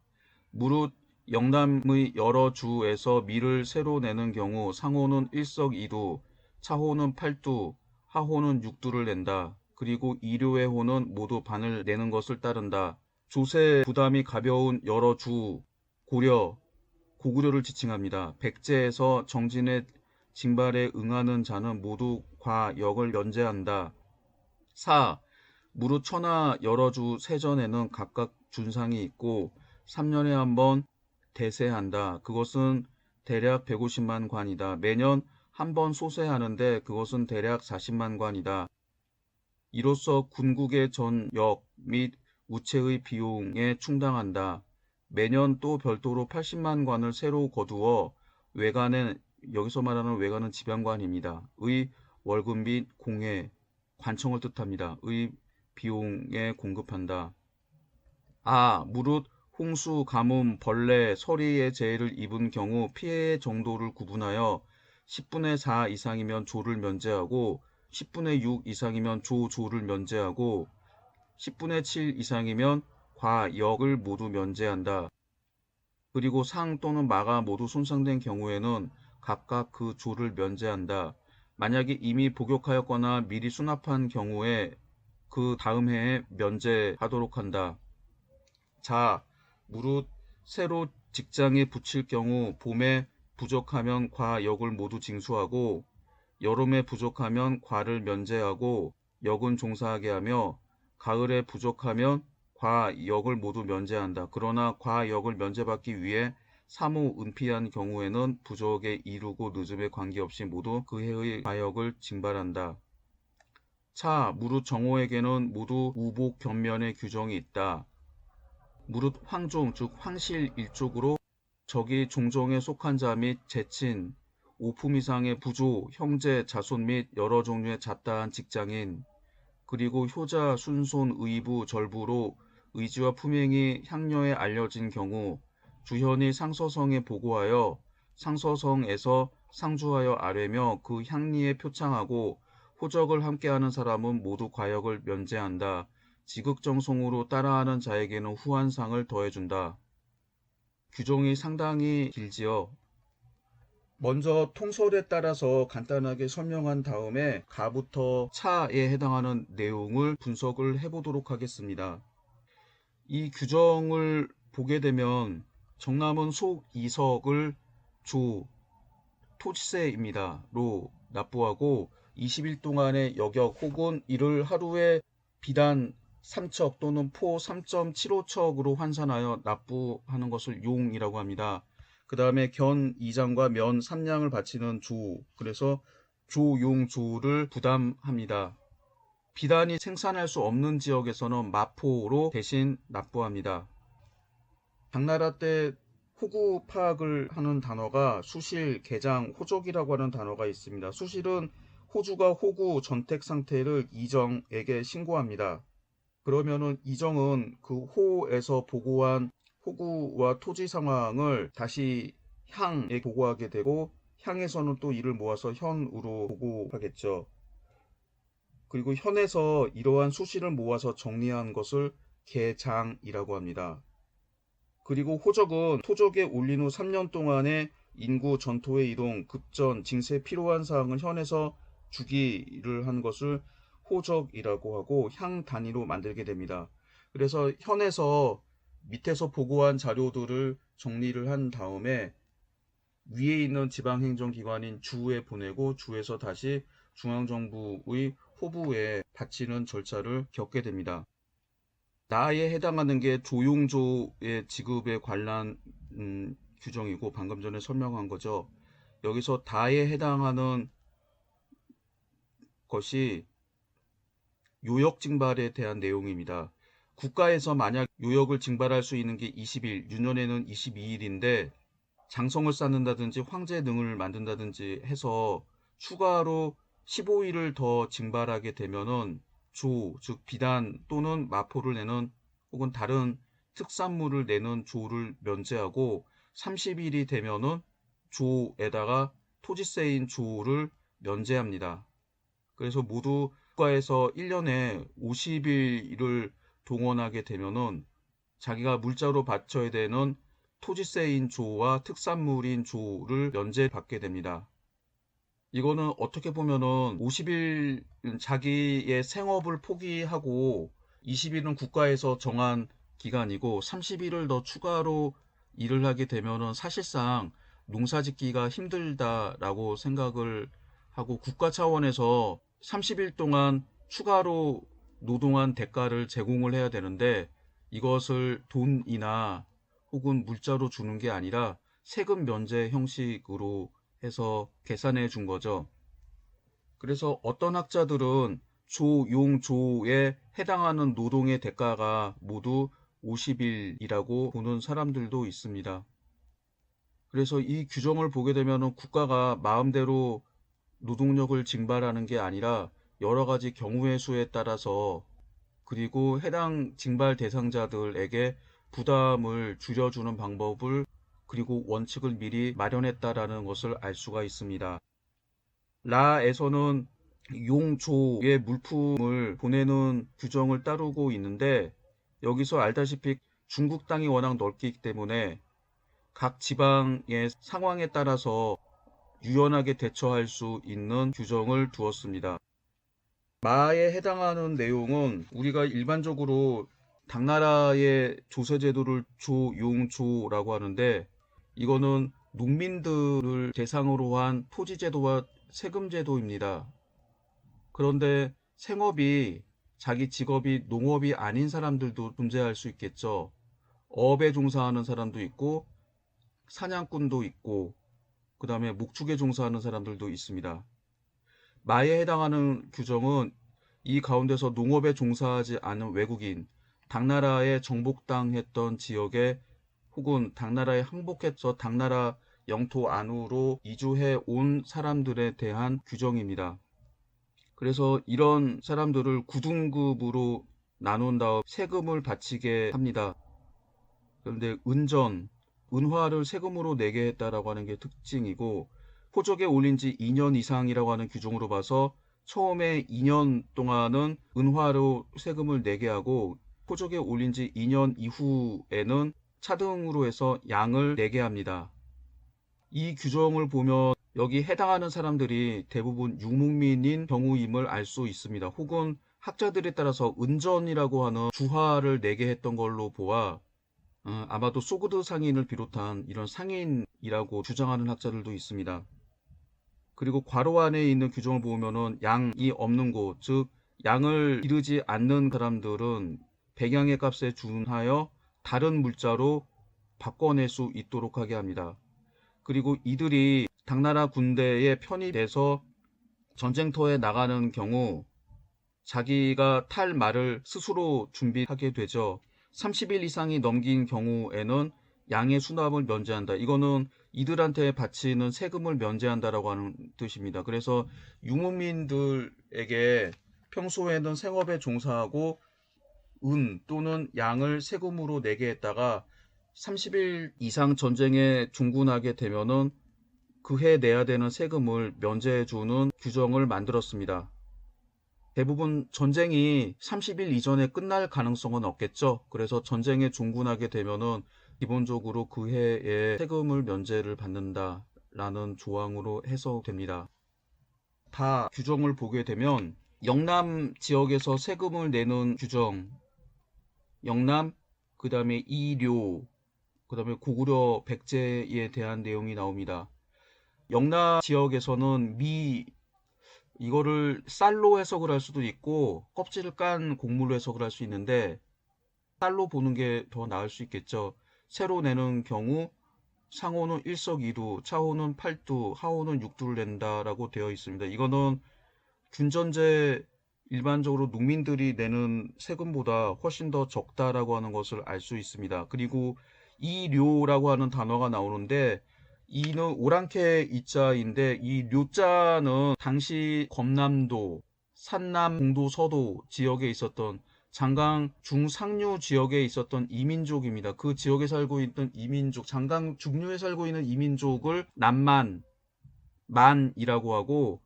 무릇 영남의 여러 주에서 밀을 새로 내는 경우 상호는 일석이두, 차호는 팔두, 하호는 육두를 낸다. 그리고 이료의 호는 모두 반을 내는 것을 따른다. 조세 부담이 가벼운 여러 주, 고려, 고구려를 지칭합니다. 백제에서 정진의 징발에 응하는 자는 모두 과역을 면제한다. 4. 무릇 천하 여러 주 세전에는 각각 준상이 있고 3년에 한 번 대세한다. 그것은 대략 150만 관이다. 매년 한 번 소세하는데 그것은 대략 40만 관이다. 이로써 군국의 전역 및 우체의 비용에 충당한다. 매년 또 별도로 80만 관을 새로 거두어 외관은, 여기서 말하는 외관은 지방관입니다. 의 월급 및 공회, 관청을 뜻합니다. 의 비용에 공급한다. 무릇 홍수, 가뭄, 벌레, 서리의 재해를 입은 경우 피해의 정도를 구분하여 10분의 4 이상이면 조를 면제하고 10분의 6 이상이면 조를 면제하고 10분의 7 이상이면 과역을 모두 면제한다. 그리고 상 또는 마가 모두 손상된 경우에는 각각 그 조를 면제한다. 만약에 이미 복역하였거나 미리 수납한 경우에 그 다음 해에 면제하도록 한다. 자, 무릇 새로 직장에 붙일 경우 봄에 부족하면 과역을 모두 징수하고 여름에 부족하면 과를 면제하고 역은 종사하게 하며 가을에 부족하면 과역을 모두 면제한다. 그러나 과역을 면제받기 위해 사무 은피한 경우에는 부족에 이르고 늦음에 관계없이 모두 그 해의 과역을 징발한다. 차, 무릇 정호에게는 모두 우복 견면의 규정이 있다. 무릇 황종, 즉 황실 일족으로 적이 종종에 속한 자 및 제친, 5품 이상의 부조, 형제, 자손 및 여러 종류의 잡다한 직장인, 그리고 효자, 순손, 의부, 절부로 의지와 품행이 향녀에 알려진 경우 주현이 상서성에 보고하여 상서성에서 상주하여 아뢰며 그 향리에 표창하고 호적을 함께하는 사람은 모두 과역을 면제한다. 지극정성으로 따라하는 자에게는 후한상을 더해준다. 규정이 상당히 길지요. 먼저 통설에 따라서 간단하게 설명한 다음에 가부터 차에 해당하는 내용을 분석을 해보도록 하겠습니다. 이 규정을 보게 되면 정남은 속 2석을 조, 토지세입니다.로 납부하고 20일 동안의 여격 혹은 이를 하루에 비단 3척 또는 포 3.75척으로 환산하여 납부하는 것을 용이라고 합니다. 그 다음에 견 2장과 면 3냥을 바치는 조, 그래서 조용조를 부담합니다. 비단이 생산할 수 없는 지역에서는 마포로 대신 납부합니다. 당나라 때 호구 파악을 하는 단어가 수실, 개장, 호족이라고 하는 단어가 있습니다. 수실은 호주가 호구 전택 상태를 이정에게 신고합니다. 그러면은 이정은 그 호에서 보고한 호구와 토지 상황을 다시 향에 보고하게 되고 향에서는 또 이를 모아서 현으로 보고하겠죠. 그리고 현에서 이러한 수실을 모아서 정리한 것을 개장이라고 합니다. 그리고 호적은 토적에 올린 후 3년 동안의 인구 전토의 이동, 급전, 징세에 필요한 사항을 현에서 주기를 한 것을 호적이라고 하고 향 단위로 만들게 됩니다. 그래서 현에서 밑에서 보고한 자료들을 정리를 한 다음에 위에 있는 지방행정기관인 주에 보내고 주에서 다시 중앙정부의 호부에 바치는 절차를 겪게 됩니다. 나에 해당하는 게 조용조의 지급에 관한 규정이고 방금 전에 설명한 거죠. 여기서 다에 해당하는 것이 요역 징발에 대한 내용입니다. 국가에서 만약 요역을 징발할 수 있는 게 20일, 유년에는 22일인데 장성을 쌓는다든지 황제 등을 만든다든지 해서 추가로 15일을 더 징발하게 되면은 조, 즉 비단 또는 마포를 내는 혹은 다른 특산물을 내는 조를 면제하고 30일이 되면은 조에다가 토지세인 조를 면제합니다. 그래서 모두 국가에서 1년에 50일을 동원하게 되면은 자기가 물자로 바쳐야 되는 토지세인 조와 특산물인 조를 면제받게 됩니다. 이거는 어떻게 보면은 50일 자기의 생업을 포기하고 20일은 국가에서 정한 기간이고 30일을 더 추가로 일을 하게 되면은 사실상 농사 짓기가 힘들다라고 생각을 하고 국가 차원에서 30일 동안 추가로 노동한 대가를 제공을 해야 되는데 이것을 돈이나 혹은 물자로 주는 게 아니라 세금 면제 형식으로 해서 계산해 준 거죠. 그래서 어떤 학자들은 조용조에 해당하는 노동의 대가가 모두 50일이라고 보는 사람들도 있습니다. 그래서 이 규정을 보게 되면 국가가 마음대로 노동력을 징발하는 게 아니라 여러 가지 경우의 수에 따라서 그리고 해당 징발 대상자들에게 부담을 줄여주는 방법을 그리고 원칙을 미리 마련했다라는 것을 알 수가 있습니다. 라에서는 용조의 물품을 보내는 규정을 따르고 있는데 여기서 알다시피 중국 땅이 워낙 넓기 때문에 각 지방의 상황에 따라서 유연하게 대처할 수 있는 규정을 두었습니다. 마에 해당하는 내용은 우리가 일반적으로 당나라의 조세제도를 조용조라고 하는데 이거는 농민들을 대상으로 한 토지제도와 세금제도입니다. 그런데 생업이 자기 직업이 농업이 아닌 사람들도 존재할 수 있겠죠. 어업에 종사하는 사람도 있고 사냥꾼도 있고 그 다음에 목축에 종사하는 사람들도 있습니다. 마에 해당하는 규정은 이 가운데서 농업에 종사하지 않은 외국인, 당나라에 정복당했던 지역에 혹은 당나라에 항복해서 당나라 영토 안으로 이주해 온 사람들에 대한 규정입니다. 그래서 이런 사람들을 9등급으로 나눈 다음 세금을 바치게 합니다. 그런데 은화를 세금으로 내게 했다라고 하는 게 특징이고 호적에 올린 지 2년 이상이라고 하는 규정으로 봐서 처음에 2년 동안은 은화로 세금을 내게 하고 호적에 올린 지 2년 이후에는 차등으로 해서 양을 내게 합니다. 이 규정을 보면 여기 해당하는 사람들이 대부분 유목민인 경우임을 알 수 있습니다. 혹은 학자들에 따라서 은전이라고 하는 주화를 내게 했던 걸로 보아 아마도 소그드 상인을 비롯한 이런 상인이라고 주장하는 학자들도 있습니다. 그리고 괄호 안에 있는 규정을 보면은 양이 없는 곳, 즉 양을 기르지 않는 사람들은 백양의 값에 준하여 다른 물자로 바꿔낼 수 있도록 하게 합니다. 그리고 이들이 당나라 군대에 편입돼서 전쟁터에 나가는 경우 자기가 탈 말을 스스로 준비하게 되죠. 30일 이상이 넘긴 경우에는 양의 수납을 면제한다. 이거는 이들한테 바치는 세금을 면제한다라고 하는 뜻입니다. 그래서 유목민들에게 평소에는 생업에 종사하고 은 또는 양을 세금으로 내게 했다가 30일 이상 전쟁에 종군하게 되면은 그해 내야 되는 세금을 면제해주는 규정을 만들었습니다. 대부분 전쟁이 30일 이전에 끝날 가능성은 없겠죠. 그래서 전쟁에 종군하게 되면은 기본적으로 그 해에 세금을 면제를 받는다라는 조항으로 해석됩니다. 다 규정을 보게 되면 영남 지역에서 세금을 내는 규정, 영남, 그 다음에 이료, 그 다음에 고구려 백제에 대한 내용이 나옵니다. 영남 지역에서는 이거를 쌀로 해석을 할 수도 있고 껍질을 깐 곡물로 해석을 할 수 있는데 쌀로 보는 게 더 나을 수 있겠죠. 새로 내는 경우 상호는 일석이루, 차호는 8두, 하호는 6두를 낸다라고 되어 있습니다. 이거는 균전제 일반적으로 농민들이 내는 세금보다 훨씬 더 적다라고 하는 것을 알 수 있습니다. 그리고 이료라고 하는 단어가 나오는데 이는 오랑캐 이자인데 이 료자는 당시 검남도, 산남, 동도, 서도 지역에 있었던 장강 중상류 지역에 있었던 이민족입니다. 그 지역에 살고 있던 이민족, 장강 중류에 살고 있는 이민족을 남만, 만이라고 하고,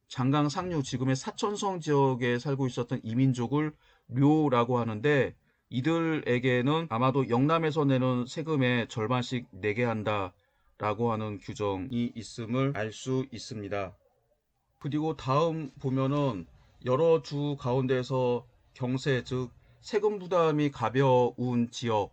장강 상류 지금의 사천성 지역에 살고 있었던 이민족을 료라고 하는데, 이들에게는 아마도 영남에서 내는 세금의 절반씩 내게 한다 라고 하는 규정이 있음을 알 수 있습니다. 그리고 다음 보면은 여러 주 가운데서 경세, 즉 세금 부담이 가벼운 지역,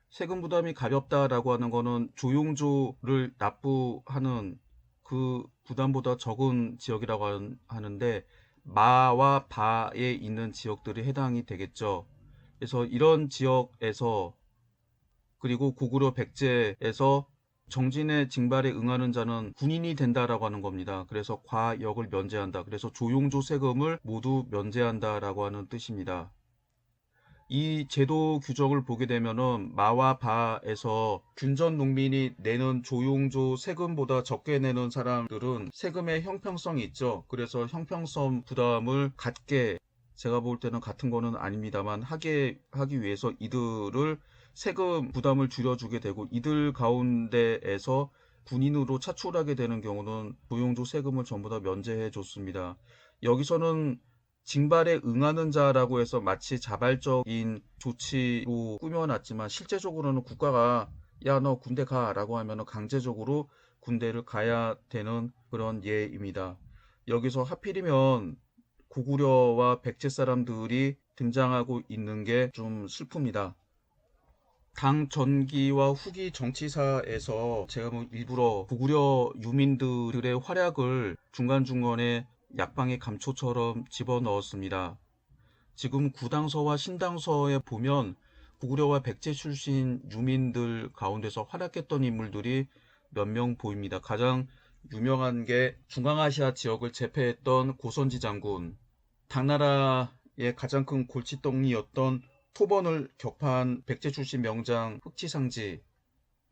세금 부담이 가볍다라고 하는 거는 조용조를 납부하는 그 부담보다 적은 지역이라고 하는데, 마와 바에 있는 지역들이 해당이 되겠죠. 그래서 이런 지역에서, 그리고 고구려 백제에서 정진의 징발에 응하는 자는 군인이 된다라고 하는 겁니다. 그래서 과역을 면제한다. 그래서 조용조 세금을 모두 면제한다라고 하는 뜻입니다. 이 제도 규정을 보게 되면은 마와 바에서 균전 농민이 내는 조용조 세금보다 적게 내는 사람들은 세금의 형평성이 있죠. 그래서 형평성 부담을 갖게, 제가 볼 때는 같은 거는 아닙니다만 하기 위해서 이들을 세금 부담을 줄여주게 되고, 이들 가운데에서 군인으로 차출하게 되는 경우는 조용조 세금을 전부 다 면제해 줬습니다. 여기서는 징발에 응하는 자라고 해서 마치 자발적인 조치로 꾸며놨지만, 실제적으로는 국가가 야 너 군대 가라고 하면 강제적으로 군대를 가야 되는 그런 예입니다. 여기서 하필이면 고구려와 백제 사람들이 등장하고 있는 게 좀 슬픕니다. 당 전기와 후기 정치사에서 제가 뭐 일부러 고구려 유민들의 활약을 중간중간에 약방의 감초처럼 집어넣었습니다. 지금 구당서와 신당서에 보면 고구려와 백제 출신 유민들 가운데서 활약했던 인물들이 몇 명 보입니다. 가장 유명한 게 중앙아시아 지역을 제패했던 고선지 장군, 당나라의 가장 큰 골칫덩이였던 토번을 격파한 백제 출신 명장 흑치상지,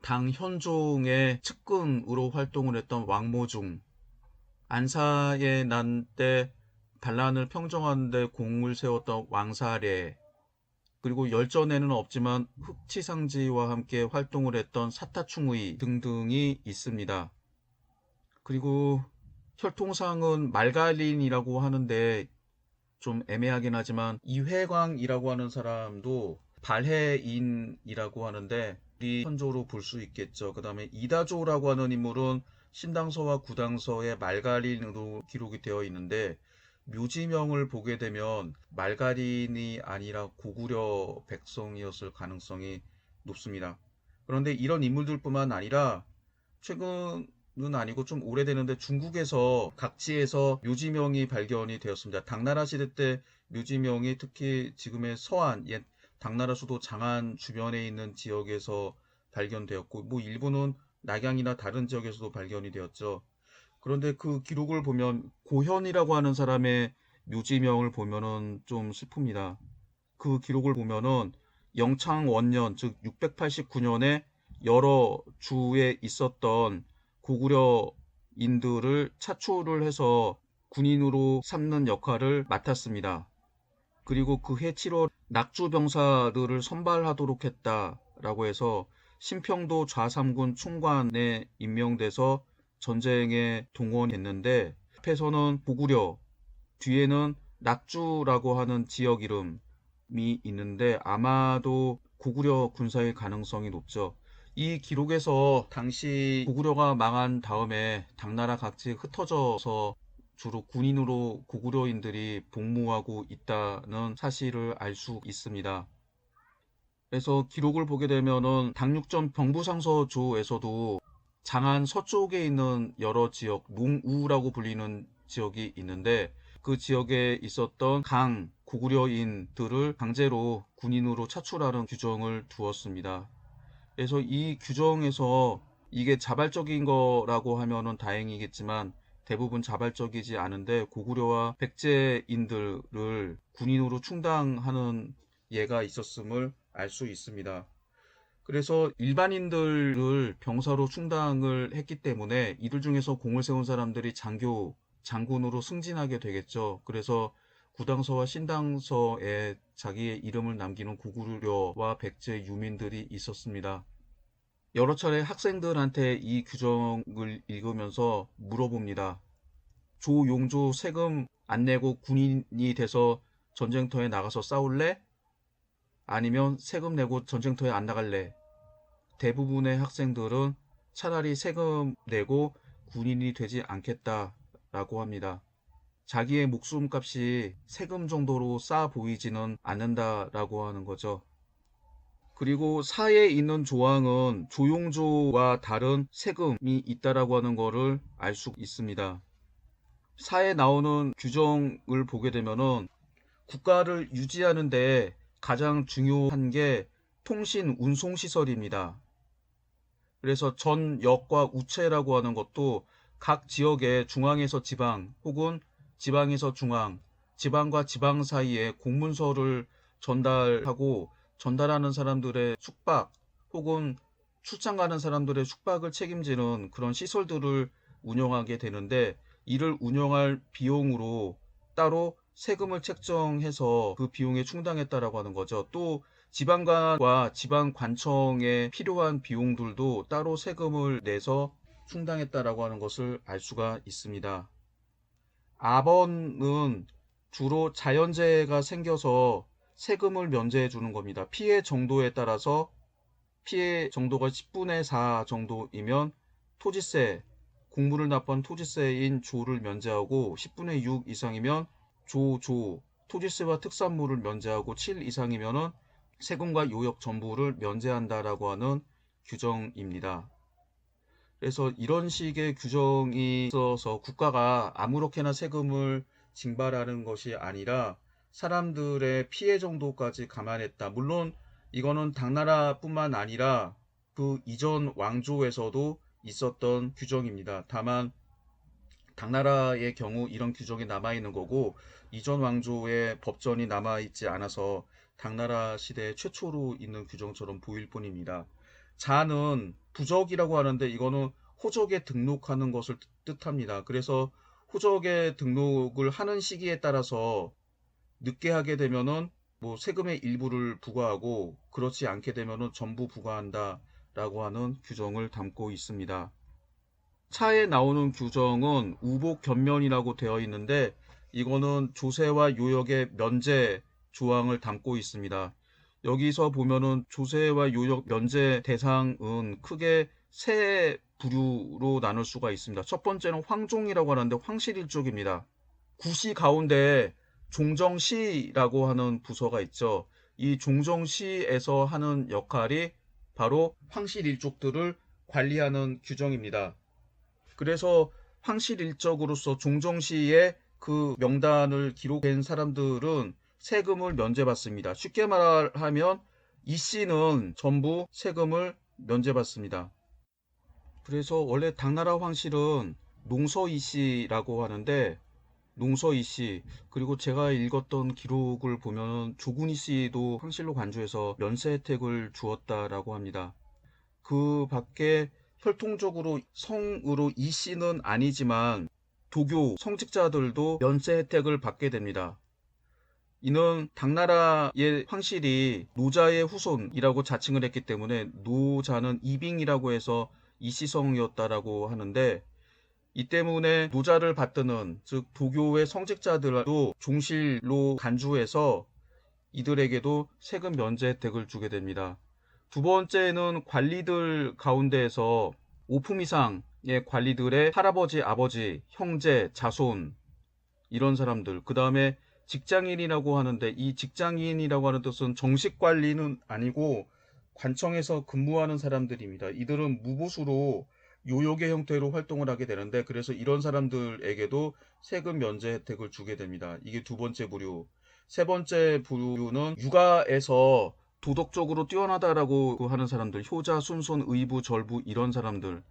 당 현종의 측근으로 활동을 했던 왕모중, 안사의 난 때 반란을 평정하는 데 공을 세웠던 왕사례, 그리고 열전에는 없지만 흑치상지와 함께 활동을 했던 사타충의 등등이 있습니다. 그리고 혈통상은 말갈린이라고 하는데 좀 애매하긴 하지만, 이회광이라고 하는 사람도 발해인이라고 하는데 이 현조로 볼 수 있겠죠. 그 다음에 이다조라고 하는 인물은 신당서와 구당서에 말갈인으로 기록이 되어 있는데, 묘지명을 보게 되면 말갈인이 아니라 고구려 백성이었을 가능성이 높습니다. 그런데 이런 인물들뿐만 아니라 최근은 아니고 좀 오래되는데 중국에서 각지에서 묘지명이 발견이 되었습니다. 당나라 시대 때 묘지명이 특히 지금의 서안, 옛 당나라 수도 장안 주변에 있는 지역에서 발견되었고, 뭐 일부는 낙양이나 다른 지역에서도 발견이 되었죠. 그런데 그 기록을 보면 고현이라고 하는 사람의 묘지명을 보면은 좀 슬픕니다. 그 기록을 보면은 영창 원년, 즉 689년에 여러 주에 있었던 고구려인들을 차출을 해서 군인으로 삼는 역할을 맡았습니다. 그리고 그해 7월 낙주병사들을 선발하도록 했다라고 해서 신평도 좌삼군 총관에 임명돼서 전쟁에 동원했는데, 앞에서는 고구려, 뒤에는 낙주라고 하는 지역 이름이 있는데 아마도 고구려 군사일 가능성이 높죠. 이 기록에서 당시 고구려가 망한 다음에 당나라 각지에 흩어져서 주로 군인으로 고구려인들이 복무하고 있다는 사실을 알 수 있습니다. 그래서 기록을 보게 되면은 당육전 병부상서조에서도 장안 서쪽에 있는 여러 지역, 농우라고 불리는 지역이 있는데, 그 지역에 있었던 강 고구려인들을 강제로 군인으로 차출하는 규정을 두었습니다. 그래서 이 규정에서 이게 자발적인 거라고 하면은 다행이겠지만 대부분 자발적이지 않은데, 고구려와 백제인들을 군인으로 충당하는 예가 있었음을 알 수 있습니다. 그래서 일반인들을 병사로 충당을 했기 때문에 이들 중에서 공을 세운 사람들이 장군으로 승진하게 되겠죠. 그래서 구당서와 신당서에 자기의 이름을 남기는 고구려와 백제 유민들이 있었습니다. 여러 차례 학생들한테 이 규정을 읽으면서 물어봅니다. 조용조 세금 안 내고 군인이 돼서 전쟁터에 나가서 싸울래? 아니면 세금 내고 전쟁터에 안 나갈래? 대부분의 학생들은 차라리 세금 내고 군인이 되지 않겠다라고 합니다. 자기의 목숨값이 세금 정도로 싸 보이지는 않는다라고 하는 거죠. 그리고 사에 있는 조항은 조용조와 다른 세금이 있다라고 하는 것을 알 수 있습니다. 사에 나오는 규정을 보게 되면은 국가를 유지하는데 가장 중요한 게 통신 운송 시설입니다. 그래서 전역과 우체라고 하는 것도 각 지역의 중앙에서 지방 혹은 지방에서 중앙, 지방과 지방 사이에 공문서를 전달하고 전달하는 사람들의 숙박 혹은 출장 가는 사람들의 숙박을 책임지는 그런 시설들을 운영하게 되는데 이를 운영할 비용으로 따로 세금을 책정해서 그 비용에 충당했다라고 하는 거죠. 또 지방관과 지방관청에 필요한 비용들도 따로 세금을 내서 충당했다라고 하는 것을 알 수가 있습니다. 아번은 주로 자연재해가 생겨서 세금을 면제해 주는 겁니다. 피해 정도에 따라서 피해 정도가 10분의 4 정도이면 토지세, 공물을 납부한 토지세인 조를 면제하고 10분의 6 이상이면 토지세와 특산물을 면제하고 7 이상이면은 세금과 요역 전부를 면제한다라고 하는 규정입니다. 그래서 이런 식의 규정이 있어서 국가가 아무렇게나 세금을 징발하는 것이 아니라 사람들의 피해 정도까지 감안했다. 물론 이거는 당나라뿐만 아니라 그 이전 왕조에서도 있었던 규정입니다. 다만 당나라의 경우 이런 규정이 남아있는 거고 이전 왕조의 법전이 남아있지 않아서 당나라 시대 최초로 있는 규정처럼 보일 뿐입니다. 자는 부적이라고 하는데 이거는 호적에 등록하는 것을 뜻합니다. 그래서 호적에 등록을 하는 시기에 따라서 늦게 하게 되면은 뭐 세금의 일부를 부과하고 그렇지 않게 되면은 전부 부과한다 라고 하는 규정을 담고 있습니다. 차에 나오는 규정은 우복견면이라고 되어 있는데 이거는 조세와 요역의 면제 조항을 담고 있습니다. 여기서 보면은 조세와 요역 면제 대상은 크게 세 부류로 나눌 수가 있습니다. 첫 번째는 황종이라고 하는데 황실일족입니다. 구시 가운데 종정시라고 하는 부서가 있죠. 이 종정시에서 하는 역할이 바로 황실일족들을 관리하는 규정입니다. 그래서 황실일적으로서 종정시에 그 명단을 기록된 사람들은 세금을 면제받습니다. 쉽게 말하면 이 씨는 전부 세금을 면제받습니다. 그래서 원래 당나라 황실은 농서이 씨라고 하는데 농서이 씨 그리고 제가 읽었던 기록을 보면 조군이 씨도 황실로 간주해서 면세 혜택을 주었다라고 합니다. 그 밖에 혈통적으로 성으로 이 씨는 아니지만 도교 성직자들도 면세 혜택을 받게 됩니다. 이는 당나라의 황실이 노자의 후손이라고 자칭을 했기 때문에 노자는 이빙이라고 해서 이씨성이었다라고 하는데 이 때문에 노자를 받드는 즉 도교의 성직자들도 종실로 간주해서 이들에게도 세금 면제 혜택을 주게 됩니다. 두 번째는 관리들 가운데에서 5품 이상의 관리들의 할아버지, 아버지, 형제, 자손 이런 사람들. 그 다음에 직장인이라고 하는데 이 직장인이라고 하는 뜻은 정식 관리는 아니고 관청에서 근무하는 사람들입니다. 이들은 무보수로 요역의 형태로 활동을 하게 되는데 그래서 이런 사람들에게도 세금 면제 혜택을 주게 됩니다. 이게 두 번째 부류. 세 번째 부류는 육아에서 도덕적으로 뛰어나다라고 하는 사람들, 효자, 순손, 의부, 절부 이런 사람들,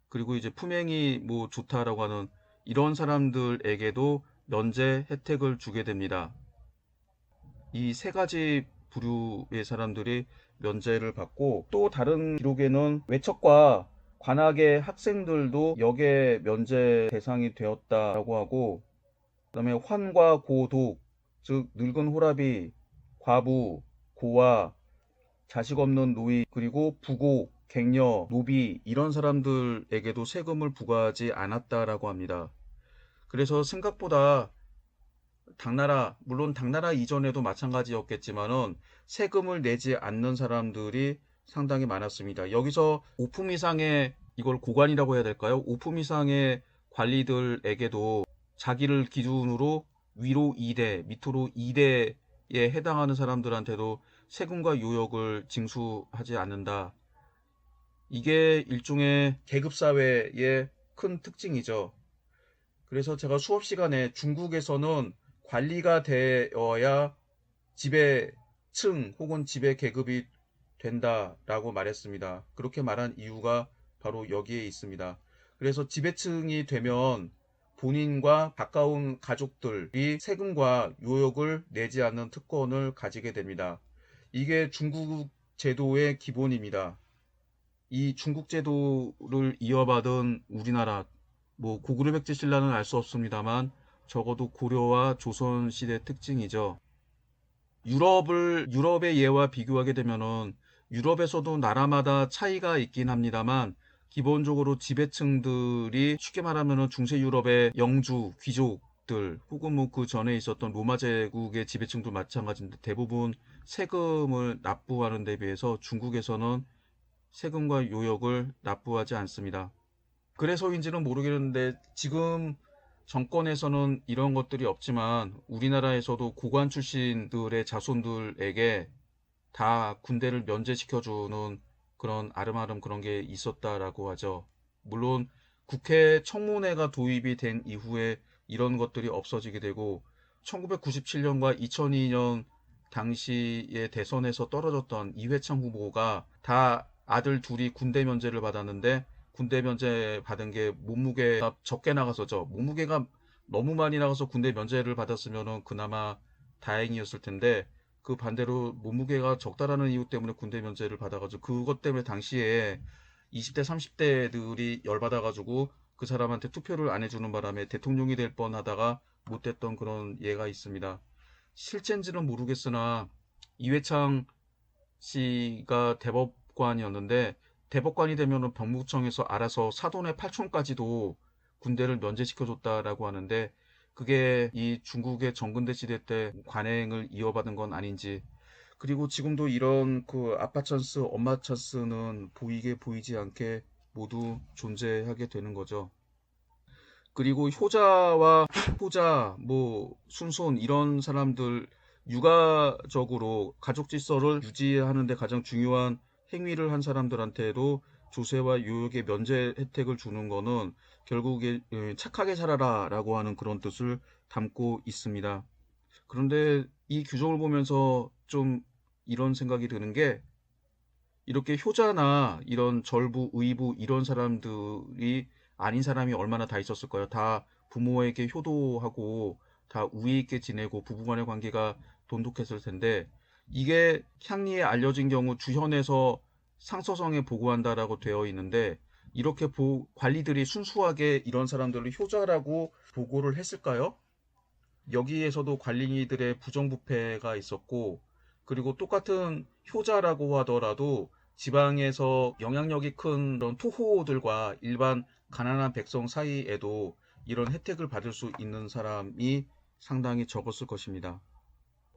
그리고 이제 품행이 뭐 좋다라고 하는 이런 사람들에게도 면제 혜택을 주게 됩니다. 이 세 가지 부류의 사람들이 면제를 받고, 또 다른 기록에는 외척과 관악의 학생들도 역의 면제 대상이 되었다라고 하고, 그 다음에 환과 고독, 즉 늙은 호랍이, 과부, 고아, 자식 없는 노인, 그리고 부고, 객녀, 노비 이런 사람들에게도 세금을 부과하지 않았다라고 합니다. 그래서 생각보다 당나라, 물론 당나라 이전에도 마찬가지였겠지만은 세금을 내지 않는 사람들이 상당히 많았습니다. 여기서 오품 이상의, 이걸 고관이라고 해야 될까요? 오품 이상의 관리들에게도 자기를 기준으로 위로 2대, 밑으로 2대에 해당하는 사람들한테도 세금과 요역을 징수하지 않는다. 이게 일종의 계급사회의 큰 특징이죠. 그래서 제가 수업 시간에 중국에서는 관리가 되어야 지배층 혹은 지배 계급이 된다라고 말했습니다. 그렇게 말한 이유가 바로 여기에 있습니다. 그래서 지배층이 되면 본인과 가까운 가족들이 세금과 요역을 내지 않는 특권을 가지게 됩니다. 이게 중국 제도의 기본입니다. 이 중국 제도를 이어받은 우리나라, 뭐 고구려 백제 신라는 알 수 없습니다만 적어도 고려와 조선 시대 특징이죠. 유럽의 예와 비교하게 되면은 유럽에서도 나라마다 차이가 있긴 합니다만 기본적으로 지배층들이 쉽게 말하면은 중세 유럽의 영주, 귀족들 혹은 뭐 그 전에 있었던 로마 제국의 지배층도 마찬가지인데 대부분 세금을 납부하는 데 비해서 중국에서는 세금과 요역을 납부하지 않습니다. 그래서인지는 모르겠는데 지금 정권에서는 이런 것들이 없지만 우리나라에서도 고관 출신들의 자손들에게 다 군대를 면제시켜주는 그런 아름아름 그런 게 있었다라고 하죠. 물론 국회 청문회가 도입이 된 이후에 이런 것들이 없어지게 되고 1997년과 2002년 당시의 대선에서 떨어졌던 이회창 후보가 다 아들 둘이 군대 면제를 받았는데 군대 면제 받은 게 몸무게가 적게 나가서죠. 몸무게가 너무 많이 나가서 군대 면제를 받았으면 그나마 다행이었을 텐데 그 반대로 몸무게가 적다라는 이유 때문에 군대 면제를 받아가지고 그것 때문에 당시에 20대 30대들이 열받아가지고 그 사람한테 투표를 안 해주는 바람에 대통령이 될 뻔하다가 못 됐던 그런 예가 있습니다. 실제인지는 모르겠으나 이회창 씨가 대법관이었는데 대법관이 되면은 병무청에서 알아서 사돈의 팔촌까지도 군대를 면제시켜줬다라고 하는데 그게 이 중국의 정근대 시대 때 관행을 이어받은 건 아닌지, 그리고 지금도 이런 그 아빠 찬스, 엄마 찬스는 보이게 보이지 않게 모두 존재하게 되는 거죠. 그리고 효자와 후자, 뭐 순손 이런 사람들 육아적으로 가족 질서를 유지하는 데 가장 중요한 행위를 한 사람들한테도 조세와 요역의 면제 혜택을 주는 거는 결국에 착하게 살아라 라고 하는 그런 뜻을 담고 있습니다. 그런데 이 규정을 보면서 좀 이런 생각이 드는 게, 이렇게 효자나 이런 절부, 의부 이런 사람들이 아닌 사람이 얼마나 다 있었을까요? 다 부모에게 효도하고 다 우애 있게 지내고 부부간의 관계가 돈독했을 텐데 이게 향리에 알려진 경우 주현에서 상서성에 보고한다라고 되어 있는데 이렇게 관리들이 순수하게 이런 사람들을 효자라고 보고를 했을까요? 여기에서도 관리들의 부정부패가 있었고, 그리고 똑같은 효자라고 하더라도 지방에서 영향력이 큰 그런 토호들과 일반 가난한 백성 사이에도 이런 혜택을 받을 수 있는 사람이 상당히 적었을 것입니다.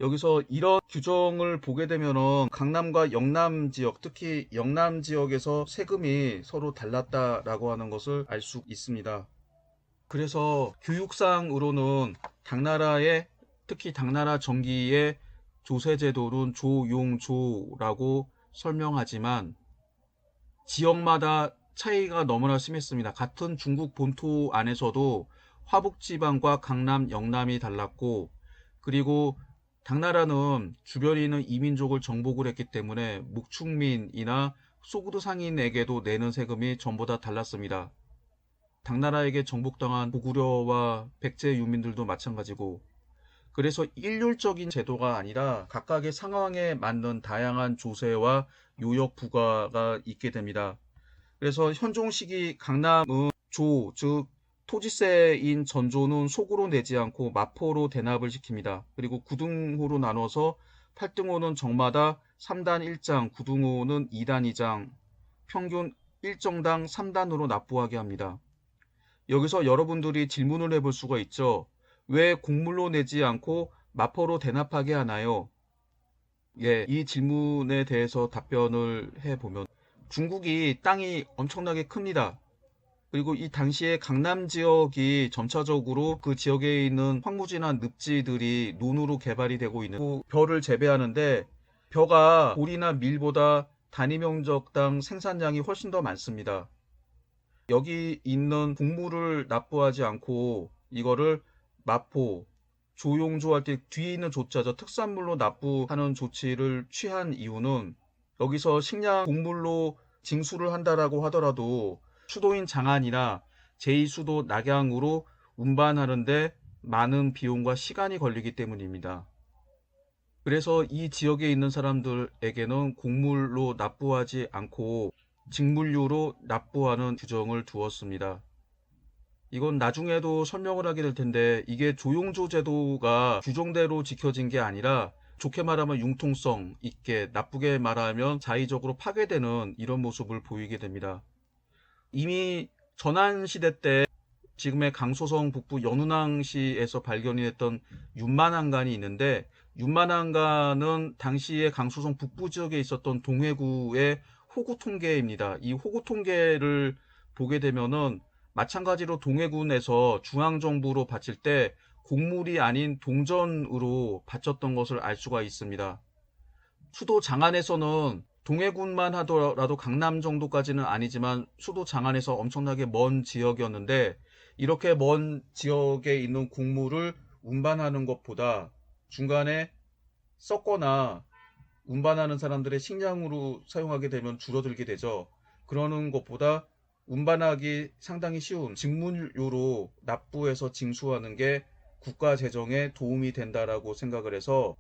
여기서 이런 규정을 보게 되면은 강남과 영남 지역, 특히 영남 지역에서 세금이 서로 달랐다라고 하는 것을 알 수 있습니다. 그래서 교육상으로는 당나라의, 특히 당나라 정기의 조세제도는 조용조라고 설명하지만 지역마다 차이가 너무나 심했습니다. 같은 중국 본토 안에서도 화북지방과 강남, 영남이 달랐고, 그리고 당나라는 주변에 있는 이민족을 정복을 했기 때문에 묵충민이나 소구드 상인에게도 내는 세금이 전부 다 달랐습니다. 당나라에게 정복당한 고구려와 백제 유민들도 마찬가지고, 그래서 일률적인 제도가 아니라 각각의 상황에 맞는 다양한 조세와 요역 부과가 있게 됩니다. 그래서 현종 시기 강남은 즉 토지세인 전조는 속으로 내지 않고 마포로 대납을 시킵니다. 그리고 구등호로 나눠서 8등호는 정마다 3단 1장, 구등호는 2단 2장, 평균 1정당 3단으로 납부하게 합니다. 여기서 여러분들이 질문을 해볼 수가 있죠. 왜 곡물로 내지 않고 마포로 대납하게 하나요? 예, 이 질문에 대해서 답변을 해보면 중국이 땅이 엄청나게 큽니다. 그리고 이 당시에 강남 지역이 점차적으로 그 지역에 있는 황무지나 늪지들이 논으로 개발이 되고 있는 벼를 재배하는데 벼가 돌이나 밀보다 단위 면적당 생산량이 훨씬 더 많습니다. 여기 있는 곡물을 납부하지 않고 이거를 마포, 조용조 할 때 뒤에 있는 조자죠. 특산물로 납부하는 조치를 취한 이유는 여기서 식량 곡물로 징수를 한다라고 하더라도 수도인 장안이나 제2수도 낙양으로 운반하는데 많은 비용과 시간이 걸리기 때문입니다. 그래서 이 지역에 있는 사람들에게는 곡물로 납부하지 않고 직물료로 납부하는 규정을 두었습니다. 이건 나중에도 설명을 하게 될 텐데 이게 조용조 제도가 규정대로 지켜진 게 아니라 좋게 말하면 융통성 있게 나쁘게 말하면 자의적으로 파괴되는 이런 모습을 보이게 됩니다. 이미 전환시대 때 지금의 강소성 북부 연운항시에서 발견이 됐던 윤만항간이 있는데 윤만항간은 당시에 강소성 북부 지역에 있었던 동해구의 호구 통계입니다. 이 호구 통계를 보게 되면은 마찬가지로 동해군에서 중앙정부로 바칠 때 곡물이 아닌 동전으로 바쳤던 것을 알 수가 있습니다. 수도 장안에서는 동해군만 하더라도 강남 정도까지는 아니지만 수도 장안에서 엄청나게 먼 지역이었는데 이렇게 먼 지역에 있는 곡물을 운반하는 것보다 중간에 썩거나 운반하는 사람들의 식량으로 사용하게 되면 줄어들게 되죠. 그러는 것보다 운반하기 상당히 쉬운 직물료로 납부해서 징수하는 게 국가 재정에 도움이 된다라고 생각을 해서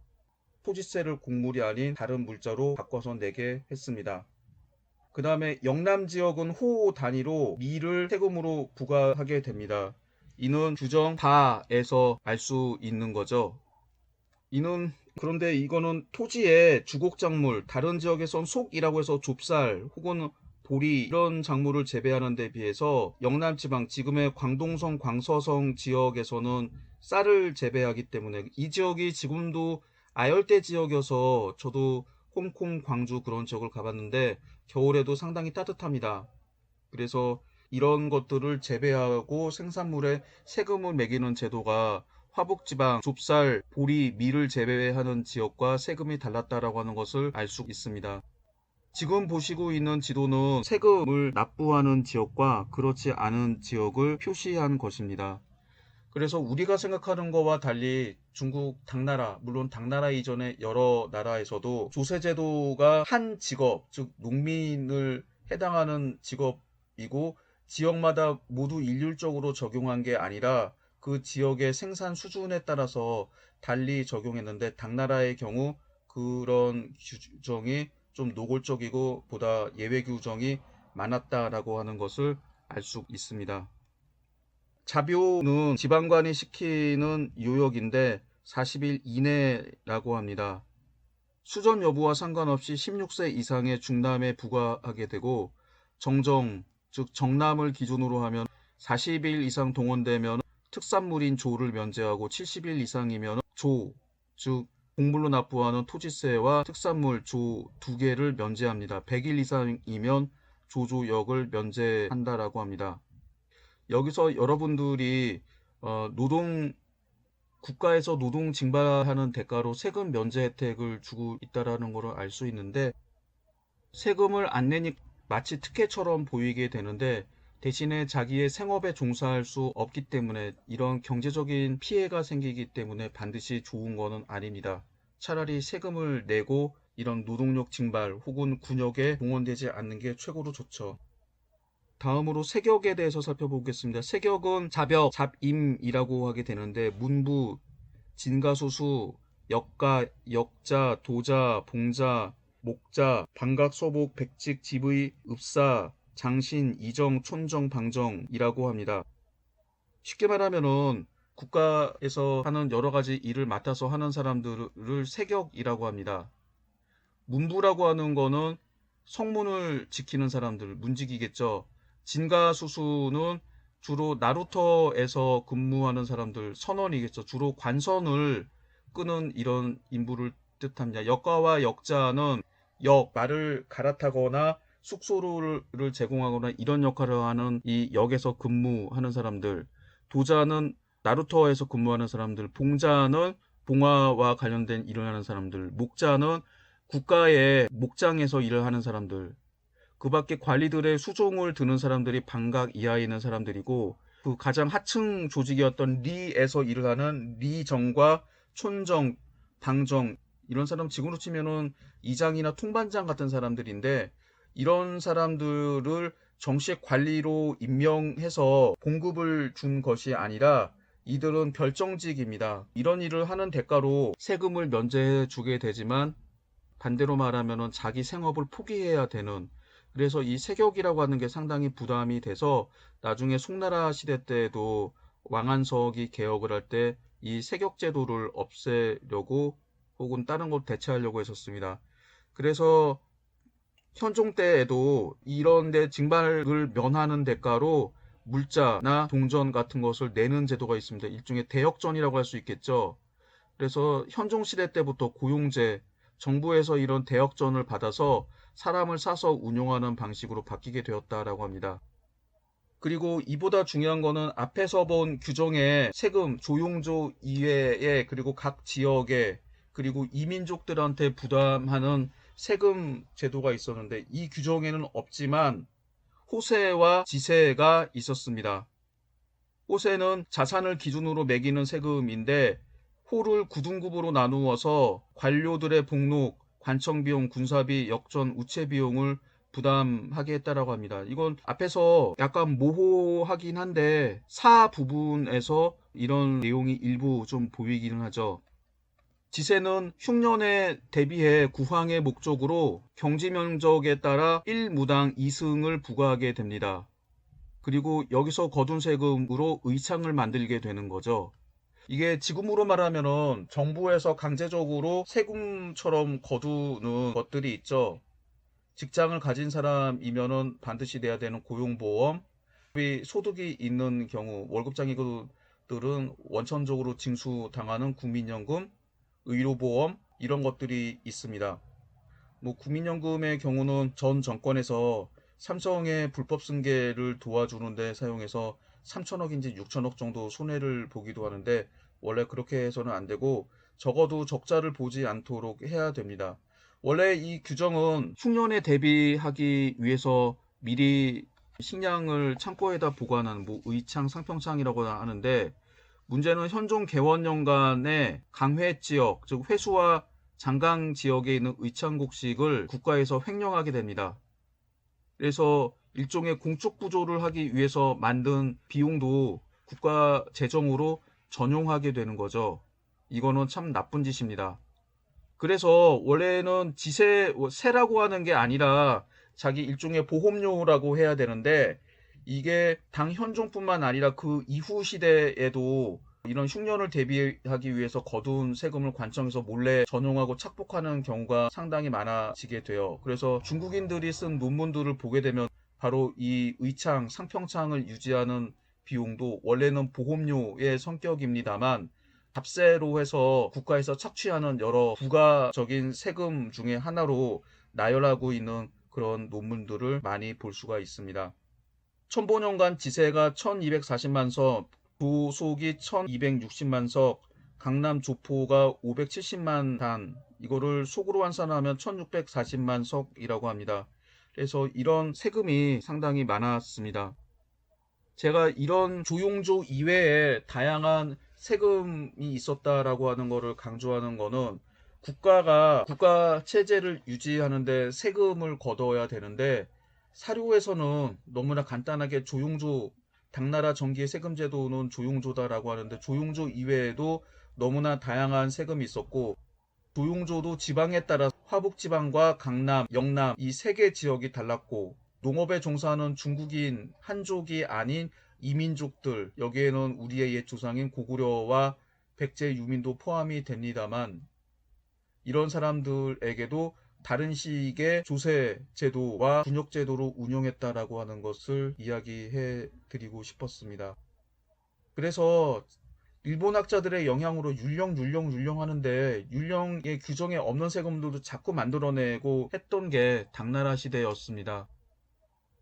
토지세를 곡물이 아닌 다른 물자로 바꿔서 내게 했습니다. 그 다음에 영남 지역은 호 단위로 미를 세금으로 부과하게 됩니다. 이는 규정 다에서 알 수 있는 거죠. 그런데 이거는 토지의 주곡작물, 다른 지역에선 속이라고 해서 좁쌀 혹은 보리 이런 작물을 재배하는 데 비해서 영남지방, 지금의 광동성, 광서성 지역에서는 쌀을 재배하기 때문에 이 지역이 지금도 아열대 지역이어서 저도 홍콩, 광주 그런 지역을 가봤는데 겨울에도 상당히 따뜻합니다. 그래서 이런 것들을 재배하고 생산물에 세금을 매기는 제도가 화북지방, 좁쌀, 보리, 밀을 재배하는 지역과 세금이 달랐다라고 하는 것을 알 수 있습니다. 지금 보시고 있는 지도는 세금을 납부하는 지역과 그렇지 않은 지역을 표시한 것입니다. 그래서 우리가 생각하는 것과 달리 중국 당나라, 물론 당나라 이전의 여러 나라에서도 조세제도가 한 직업, 즉 농민을 해당하는 직업이고 지역마다 모두 일률적으로 적용한 게 아니라 그 지역의 생산 수준에 따라서 달리 적용했는데 당나라의 경우 그런 규정이 좀 노골적이고 보다 예외 규정이 많았다라고 하는 것을 알 수 있습니다. 자묘는 지방관이 시키는 요역인데 40일 이내라고 합니다. 수전 여부와 상관없이 16세 이상의 중남에 부과하게 되고 정정, 즉 정남을 기준으로 하면 40일 이상 동원되면 특산물인 조를 면제하고 70일 이상이면 조, 즉 곡물로 납부하는 토지세와 특산물 조 두 개를 면제합니다. 100일 이상이면 조조역을 면제한다라고 합니다. 여기서 여러분들이 국가에서 노동 징발하는 대가로 세금 면제 혜택을 주고 있다라는 것을 알 수 있는데 세금을 안 내니 마치 특혜처럼 보이게 되는데 대신에 자기의 생업에 종사할 수 없기 때문에 이런 경제적인 피해가 생기기 때문에 반드시 좋은 것은 아닙니다. 차라리 세금을 내고 이런 노동력 징발 혹은 군역에 동원되지 않는 게 최고로 좋죠. 다음으로 세격에 대해서 살펴보겠습니다. 세격은 자벽, 잡임이라고 하게 되는데 문부, 진가수수, 역가, 역자, 도자, 봉자, 목자, 방각, 소복, 백직, 집의, 읍사, 장신, 이정, 촌정, 방정이라고 합니다. 쉽게 말하면은 국가에서 하는 여러 가지 일을 맡아서 하는 사람들을 세격이라고 합니다. 문부라고 하는 거는 성문을 지키는 사람들, 문직이겠죠. 진가수수는 주로 나루터에서 근무하는 사람들, 선원이겠죠. 주로 관선을 끄는 이런 인부를 뜻합니다. 역가와 역자는 말을 갈아타거나 숙소를 제공하거나 이런 역할을 하는 이 역에서 근무하는 사람들. 도자는 나루터에서 근무하는 사람들. 봉자는 봉화와 관련된 일을 하는 사람들. 목자는 국가의 목장에서 일을 하는 사람들, 그 밖에 관리들의 수종을 드는 사람들이 방각 이하에 있는 사람들이고, 그 가장 하층 조직이었던 리에서 일을 하는 리정과 촌정, 방정, 이런 사람 지금으로 치면은 이장이나 통반장 같은 사람들인데, 이런 사람들을 정식 관리로 임명해서 봉급을 준 것이 아니라 이들은 별정직입니다. 이런 일을 하는 대가로 세금을 면제해 주게 되지만 반대로 말하면 자기 생업을 포기해야 되는, 그래서 이 세격이라고 하는 게 상당히 부담이 돼서 나중에 송나라 시대 때도 왕안석이 개혁을 할 때 이 세격 제도를 없애려고 혹은 다른 걸 대체하려고 했었습니다. 그래서 현종 때에도 이런 데 징발을 면하는 대가로 물자나 동전 같은 것을 내는 제도가 있습니다. 일종의 대역전이라고 할 수 있겠죠. 그래서 현종 시대 때부터 고용제, 정부에서 이런 대역전을 받아서 사람을 사서 운용하는 방식으로 바뀌게 되었다라고 합니다. 그리고 이보다 중요한 거는 앞에서 본 규정의 세금, 조용조 이외에 그리고 각 지역에 그리고 이민족들한테 부담하는 세금 제도가 있었는데 이 규정에는 없지만 호세와 지세가 있었습니다. 호세는 자산을 기준으로 매기는 세금인데 호를 9등급으로 나누어서 관료들의 복록, 관청비용, 군사비, 역전, 우체비용을 부담하게 했다라고 합니다. 이건 앞에서 약간 모호하긴 한데 사 부분에서 이런 내용이 일부 좀 보이기는 하죠. 지세는 흉년에 대비해 구황의 목적으로 경지 면적에 따라 1무당 2승을 부과하게 됩니다. 그리고 여기서 거둔 세금으로 의창을 만들게 되는 거죠. 이게 지금으로 말하면은 정부에서 강제적으로 세금처럼 거두는 것들이 있죠. 직장을 가진 사람이면은 반드시 내야 되는 고용보험, 소득이 있는 경우 월급장이들은 원천적으로 징수당하는 국민연금, 의료보험 이런 것들이 있습니다. 뭐 국민연금의 경우는 전 정권에서 삼성의 불법 승계를 도와주는 데 사용해서 3천억인지 6천억 정도 손해를 보기도 하는데 원래 그렇게 해서는 안 되고 적어도 적자를 보지 않도록 해야 됩니다. 원래 이 규정은 흉년에 대비하기 위해서 미리 식량을 창고에다 보관하는 뭐 의창, 상평창이라고 하는데 문제는 현종 개원년간에 강회 지역, 즉 회수와 장강 지역에 있는 의창곡식을 국가에서 횡령하게 됩니다. 그래서 일종의 공적 구조를 하기 위해서 만든 비용도 국가 재정으로 전용하게 되는 거죠. 이거는 참 나쁜 짓입니다. 그래서 원래는 세라고 하는 게 아니라 자기 일종의 보험료라고 해야 되는데 이게 당 현종뿐만 아니라 그 이후 시대에도 이런 흉년을 대비하기 위해서 거둔 세금을 관청에서 몰래 전용하고 착복하는 경우가 상당히 많아지게 돼요. 그래서 중국인들이 쓴 논문들을 보게 되면 바로 이 의창, 상평창을 유지하는 비용도 원래는 보험료의 성격입니다만 납세로 해서 국가에서 착취하는 여러 부가적인 세금 중에 하나로 나열하고 있는 그런 논문들을 많이 볼 수가 있습니다. 천보년간 지세가 1240만 석, 도속이 1260만 석, 강남 조포가 570만 단, 이거를 속으로 환산하면 1640만 석이라고 합니다. 그래서 이런 세금이 상당히 많았습니다. 제가 이런 조용조 이외에 다양한 세금이 있었다라고 하는 거를 강조하는 거는 국가 체제를 유지하는데 세금을 걷어야 되는데 사료에서는 너무나 간단하게 조용조 당나라 정기의 세금 제도는 조용조다라고 하는데 조용조 이외에도 너무나 다양한 세금이 있었고, 조용조도 지방에 따라 화북지방과 강남, 영남 이 세 개 지역이 달랐고, 농업에 종사하는 중국인, 한족이 아닌 이민족들, 여기에는 우리의 옛 조상인 고구려와 백제 유민도 포함이 됩니다만, 이런 사람들에게도 다른 식의 조세 제도와 군역 제도로 운영했다라고 하는 것을 이야기해 드리고 싶었습니다. 그래서 일본 학자들의 영향으로 율령 하는데, 율령의 규정에 없는 세금들도 자꾸 만들어내고 했던 게 당나라 시대였습니다.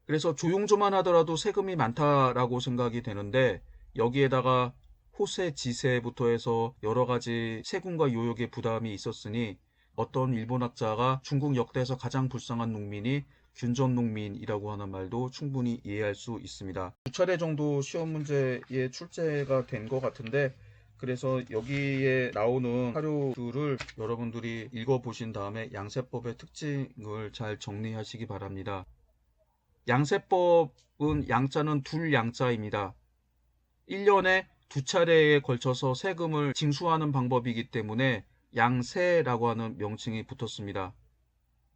그래서 조용조만 하더라도 세금이 많다라고 생각이 되는데, 여기에다가 호세, 지세부터 해서 여러 가지 세금과 요역의 부담이 있었으니, 어떤 일본 학자가 중국 역대에서 가장 불쌍한 농민이 균전 농민이라고 하는 말도 충분히 이해할 수 있습니다. 2차례 정도 시험 문제에 출제가 된 것 같은데, 그래서 여기에 나오는 사료들을 여러분들이 읽어보신 다음에 양세법의 특징을 잘 정리하시기 바랍니다. 양세법은 양자는 둘 양자입니다. 1년에 두 차례에 걸쳐서 세금을 징수하는 방법이기 때문에 양세라고 하는 명칭이 붙었습니다.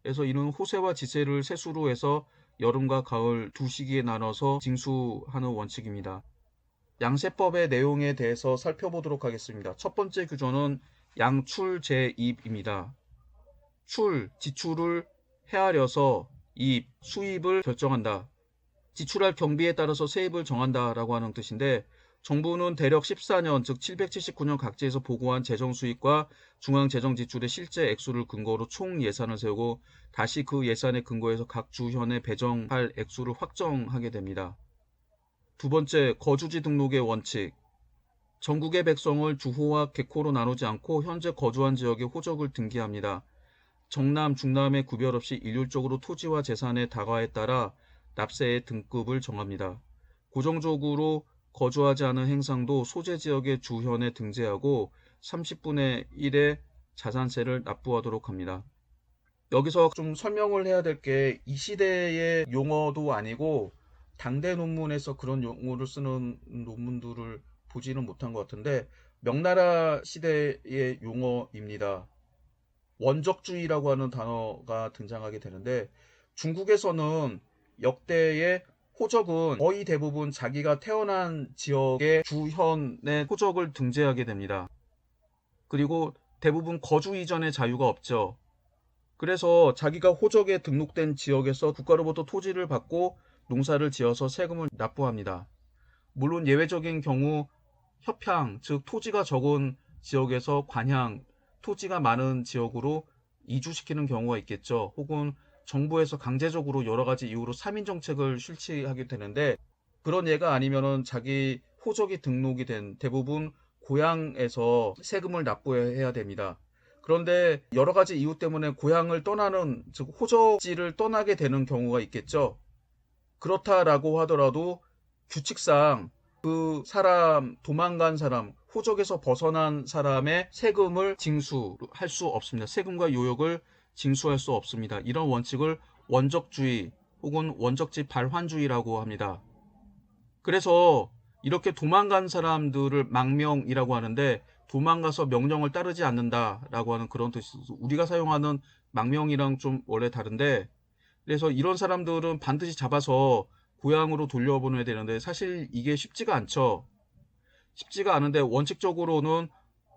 그래서 이는 호세와 지세를 세수로 해서 여름과 가을 두 시기에 나눠서 징수하는 원칙입니다. 양세법의 내용에 대해서 살펴보도록 하겠습니다. 첫 번째 규정은 양출제입입니다. 출, 지출을 헤아려서 입, 수입을 결정한다. 지출할 경비에 따라서 세입을 정한다라고 하는 뜻인데, 정부는 대략 14년, 즉 779년 각지에서 보고한 재정수입과 중앙재정지출의 실제 액수를 근거로 총 예산을 세우고 다시 그 예산에 근거해서 각 주현에 배정할 액수를 확정하게 됩니다. 두 번째, 거주지 등록의 원칙. 전국의 백성을 주호와 객호로 나누지 않고 현재 거주한 지역에 호적을 등기합니다. 정남, 중남에 구별 없이 일률적으로 토지와 재산의 다가에 따라 납세의 등급을 정합니다. 고정적으로 거주하지 않은 행상도 소재 지역의 주현에 등재하고 30분의 1의 자산세를 납부하도록 합니다. 여기서 좀 설명을 해야 될 게, 이 시대의 용어도 아니고 당대 논문에서 그런 용어를 쓰는 논문들을 보지는 못한 것 같은데, 명나라 시대의 용어입니다. 원적주의라고 하는 단어가 등장하게 되는데, 중국에서는 역대의 호적은 거의 대부분 자기가 태어난 지역의 주현의 호적을 등재하게 됩니다. 그리고 대부분 거주 이전의 자유가 없죠. 그래서 자기가 호적에 등록된 지역에서 국가로부터 토지를 받고 농사를 지어서 세금을 납부합니다. 물론 예외적인 경우 협향, 즉 토지가 적은 지역에서 관향, 토지가 많은 지역으로 이주시키는 경우가 있겠죠. 혹은 정부에서 강제적으로 여러 가지 이유로 3인 정책을 실시하게 되는데, 그런 예가 아니면은 자기 호적이 등록이 된 대부분 고향에서 세금을 납부해야 됩니다. 그런데 여러 가지 이유 때문에 고향을 떠나는, 즉 호적지를 떠나게 되는 경우가 있겠죠. 그렇다라고 하더라도 규칙상 그 사람, 도망간 사람, 호적에서 벗어난 사람의 세금을 징수할 수 없습니다. 세금과 요역을 징수할 수 없습니다. 이런 원칙을 원적주의 혹은 원적지 발환주의라고 합니다. 그래서 이렇게 도망간 사람들을 망명이라고 하는데, 도망가서 명령을 따르지 않는다라고 하는 그런 뜻이죠. 우리가 사용하는 망명이랑 좀 원래 다른데, 그래서 이런 사람들은 반드시 잡아서 고향으로 돌려보내야 되는데, 사실 이게 쉽지가 않죠. 쉽지가 않은데, 원칙적으로는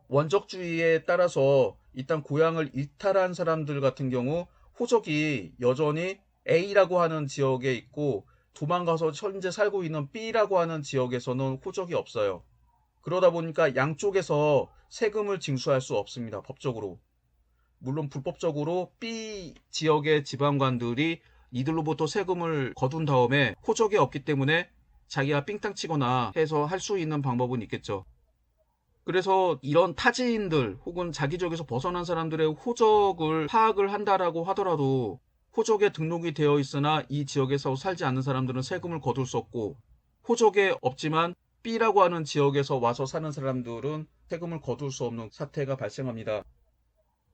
원적주의에 따라서 일단 고향을 이탈한 사람들 같은 경우 호적이 여전히 A라고 하는 지역에 있고, 도망가서 현재 살고 있는 B라고 하는 지역에서는 호적이 없어요. 그러다 보니까 양쪽에서 세금을 징수할 수 없습니다. 법적으로. 물론 불법적으로 B 지역의 지방관들이 이들로부터 세금을 거둔 다음에 호적이 없기 때문에 자기가 삥땅 치거나 해서 할 수 있는 방법은 있겠죠. 그래서 이런 타지인들 혹은 자기 지역에서 벗어난 사람들의 호적을 파악을 한다라고 하더라도, 호적에 등록이 되어 있으나 이 지역에서 살지 않는 사람들은 세금을 거둘 수 없고, 호적에 없지만 B라고 하는 지역에서 와서 사는 사람들은 세금을 거둘 수 없는 사태가 발생합니다.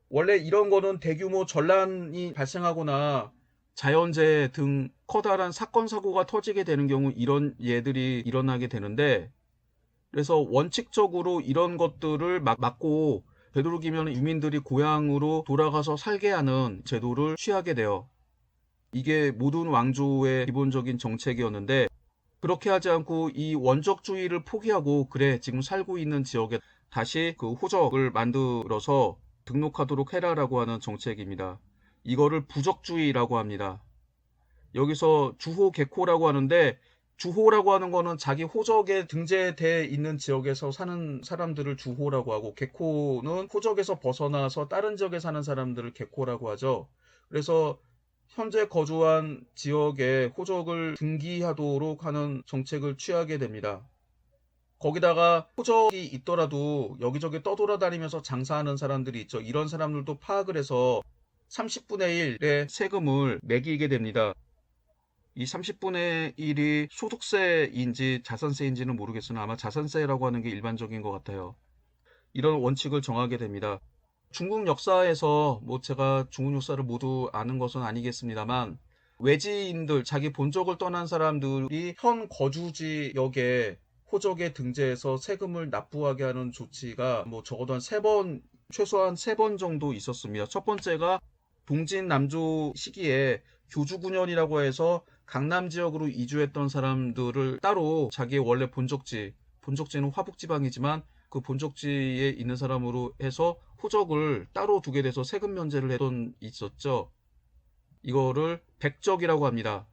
원래 이런 거는 대규모 전란이 발생하거나 자연재해 등 커다란 사건 사고가 터지게 되는 경우 이런 예들이 일어나게 되는데, 그래서 원칙적으로 이런 것들을 막고 되도록이면 유민들이 고향으로 돌아가서 살게 하는 제도를 취하게 돼요. 이게 모든 왕조의 기본적인 정책이었는데, 그렇게 하지 않고 이 원적주의를 포기하고, 그래 지금 살고 있는 지역에 다시 그 호적을 만들어서 등록하도록 해라라고 하는 정책입니다. 이거를 부적주의라고 합니다. 여기서 주호 개코라고 하는데, 주호라고 하는 거는 자기 호적에 등재되어 있는 지역에서 사는 사람들을 주호라고 하고, 개코는 호적에서 벗어나서 다른 지역에 사는 사람들을 개코라고 하죠. 그래서 현재 거주한 지역에 호적을 등기하도록 하는 정책을 취하게 됩니다. 거기다가 호적이 있더라도 여기저기 떠돌아다니면서 장사하는 사람들이 있죠. 이런 사람들도 파악을 해서 30분의 1의 세금을 매기게 됩니다. 이 30분의 1이 소득세인지 자산세인지는 모르겠으나 아마 자산세라고 하는 게 일반적인 것 같아요. 이런 원칙을 정하게 됩니다. 중국 역사에서 제가 중국 역사를 모두 아는 것은 아니겠습니다만, 외지인들, 자기 본적을 떠난 사람들이 현 거주 지역에 호적에 등재해서 세금을 납부하게 하는 조치가 적어도 한 3번, 최소한 3번 정도 있었습니다. 첫 번째가 동진 남조 시기에 교주군현이라고 해서 강남 지역으로 이주했던 사람들을 따로 자기의 원래 본적지는 화북지방이지만 그 본적지에 있는 사람으로 해서 호적을 따로 두게 돼서 세금 면제를 했던 있었죠. 이거를 백적이라고 합니다.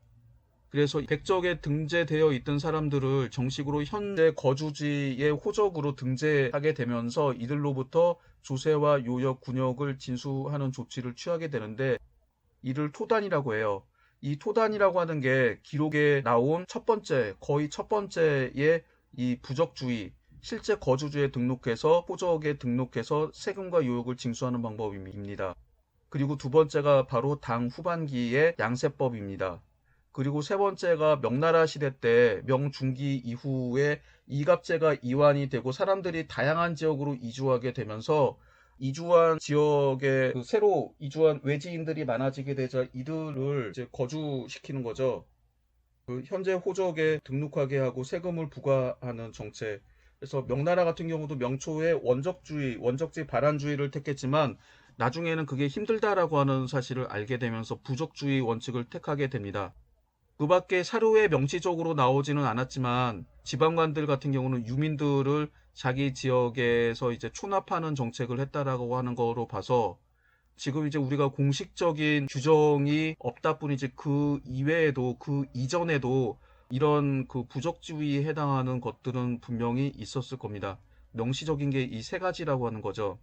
그래서 백적에 등재되어 있던 사람들을 정식으로 현재 거주지의 호적으로 등재하게 되면서 이들로부터 조세와 요역, 군역을 진수하는 조치를 취하게 되는데, 이를 토단이라고 해요. 이 토단이라고 하는 게 기록에 나온 거의 첫 번째의 이 부적주의, 실제 거주지에 등록해서 호적에 등록해서 세금과 요역을 징수하는 방법입니다. 그리고 두 번째가 바로 당 후반기의 양세법입니다. 그리고 세 번째가 명나라 시대 때 명중기 이후에 이갑제가 이완이 되고 사람들이 다양한 지역으로 이주하게 되면서 이주한 지역에 새로 이주한 외지인들이 많아지게 되자 이들을 이제 거주시키는 거죠. 현재 호적에 등록하게 하고 세금을 부과하는 정책. 그래서 명나라 같은 경우도 명초에 원적지 발안주의를 택했지만 나중에는 그게 힘들다라고 하는 사실을 알게 되면서 부적주의 원칙을 택하게 됩니다. 그 밖에 사료에 명시적으로 나오지는 않았지만 지방관들 같은 경우는 유민들을 자기 지역에서 이제 촌압하는 정책을 했다라고 하는 거로 봐서 지금 이제 우리가 공식적인 규정이 없다 뿐이지 그 이외에도 그 이전에도 이런 그 부적주의에 해당하는 것들은 분명히 있었을 겁니다. 명시적인 게 이 3가지라고 하는 거죠.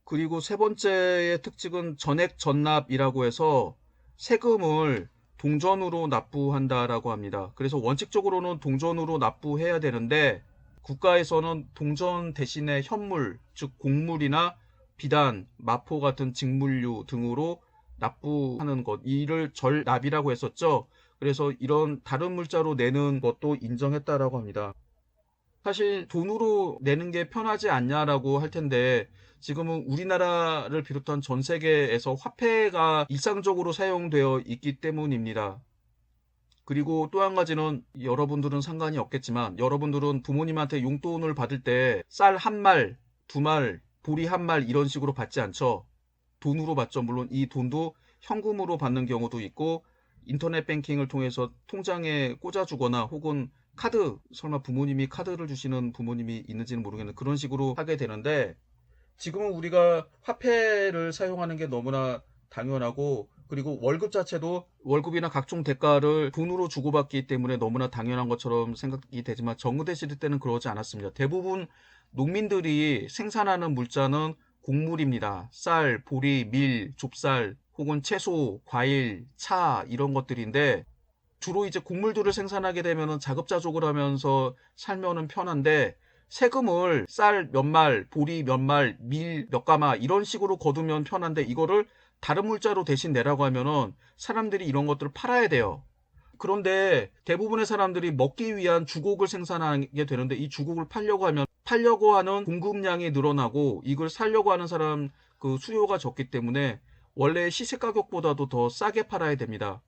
그리고 세 번째의 특징은 전액전납이라고 해서 세금을 동전으로 납부한다라고 합니다. 그래서 원칙적으로는 동전으로 납부해야 되는데 국가에서는 동전 대신에 현물, 즉 곡물이나 비단, 마포 같은 직물류 등으로 납부하는 것, 이를 절납이라고 했었죠. 그래서 이런 다른 물자로 내는 것도 인정했다라고 합니다. 사실 돈으로 내는 게 편하지 않냐라고 할 텐데, 지금은 우리나라를 비롯한 전 세계에서 화폐가 일상적으로 사용되어 있기 때문입니다. 그리고 또 한 가지는 여러분들은 상관이 없겠지만 여러분들은 부모님한테 용돈을 받을 때 쌀 1말, 2말, 보리 1말 이런 식으로 받지 않죠. 돈으로 받죠. 물론 이 돈도 현금으로 받는 경우도 있고 인터넷 뱅킹을 통해서 통장에 꽂아주거나 혹은 설마 부모님이 카드를 주시는 부모님이 있는지는 모르겠는데 그런 식으로 하게 되는데, 지금은 우리가 화폐를 사용하는 게 너무나 당연하고, 그리고 월급 자체도 월급이나 각종 대가를 돈으로 주고받기 때문에 너무나 당연한 것처럼 생각이 되지만 정의대 시대 때는 그러지 않았습니다. 대부분 농민들이 생산하는 물자는 곡물입니다. 쌀, 보리, 밀, 좁쌀 혹은 채소, 과일, 차 이런 것들인데, 주로 이제 곡물들을 생산하게 되면은 자급자족을 하면서 살면은 편한데, 세금을 쌀 몇 말, 보리 몇 말, 밀 몇 가마 이런 식으로 거두면 편한데 이거를 다른 물자로 대신 내라고 하면은 사람들이 이런 것들을 팔아야 돼요. 그런데 대부분의 사람들이 먹기 위한 주곡을 생산하게 되는데 이 주곡을 팔려고 하는 공급량이 늘어나고 이걸 사려고 하는 사람 그 수요가 적기 때문에 원래 시세 가격보다도 더 싸게 팔아야 됩니다.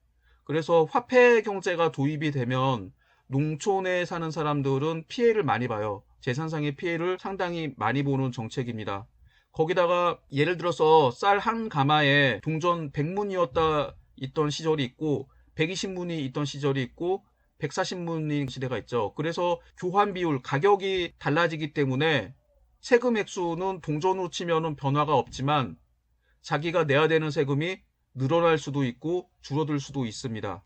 그래서 화폐 경제가 도입이 되면 농촌에 사는 사람들은 피해를 많이 봐요. 재산상의 피해를 상당히 많이 보는 정책입니다. 거기다가 예를 들어서 쌀 한 가마에 동전 100문이었다 있던 시절이 있고 120문이 있던 시절이 있고 140문인 시대가 있죠. 그래서 교환 비율, 가격이 달라지기 때문에 세금 액수는 동전으로 치면 변화가 없지만 자기가 내야 되는 세금이 늘어날 수도 있고 줄어들 수도 있습니다.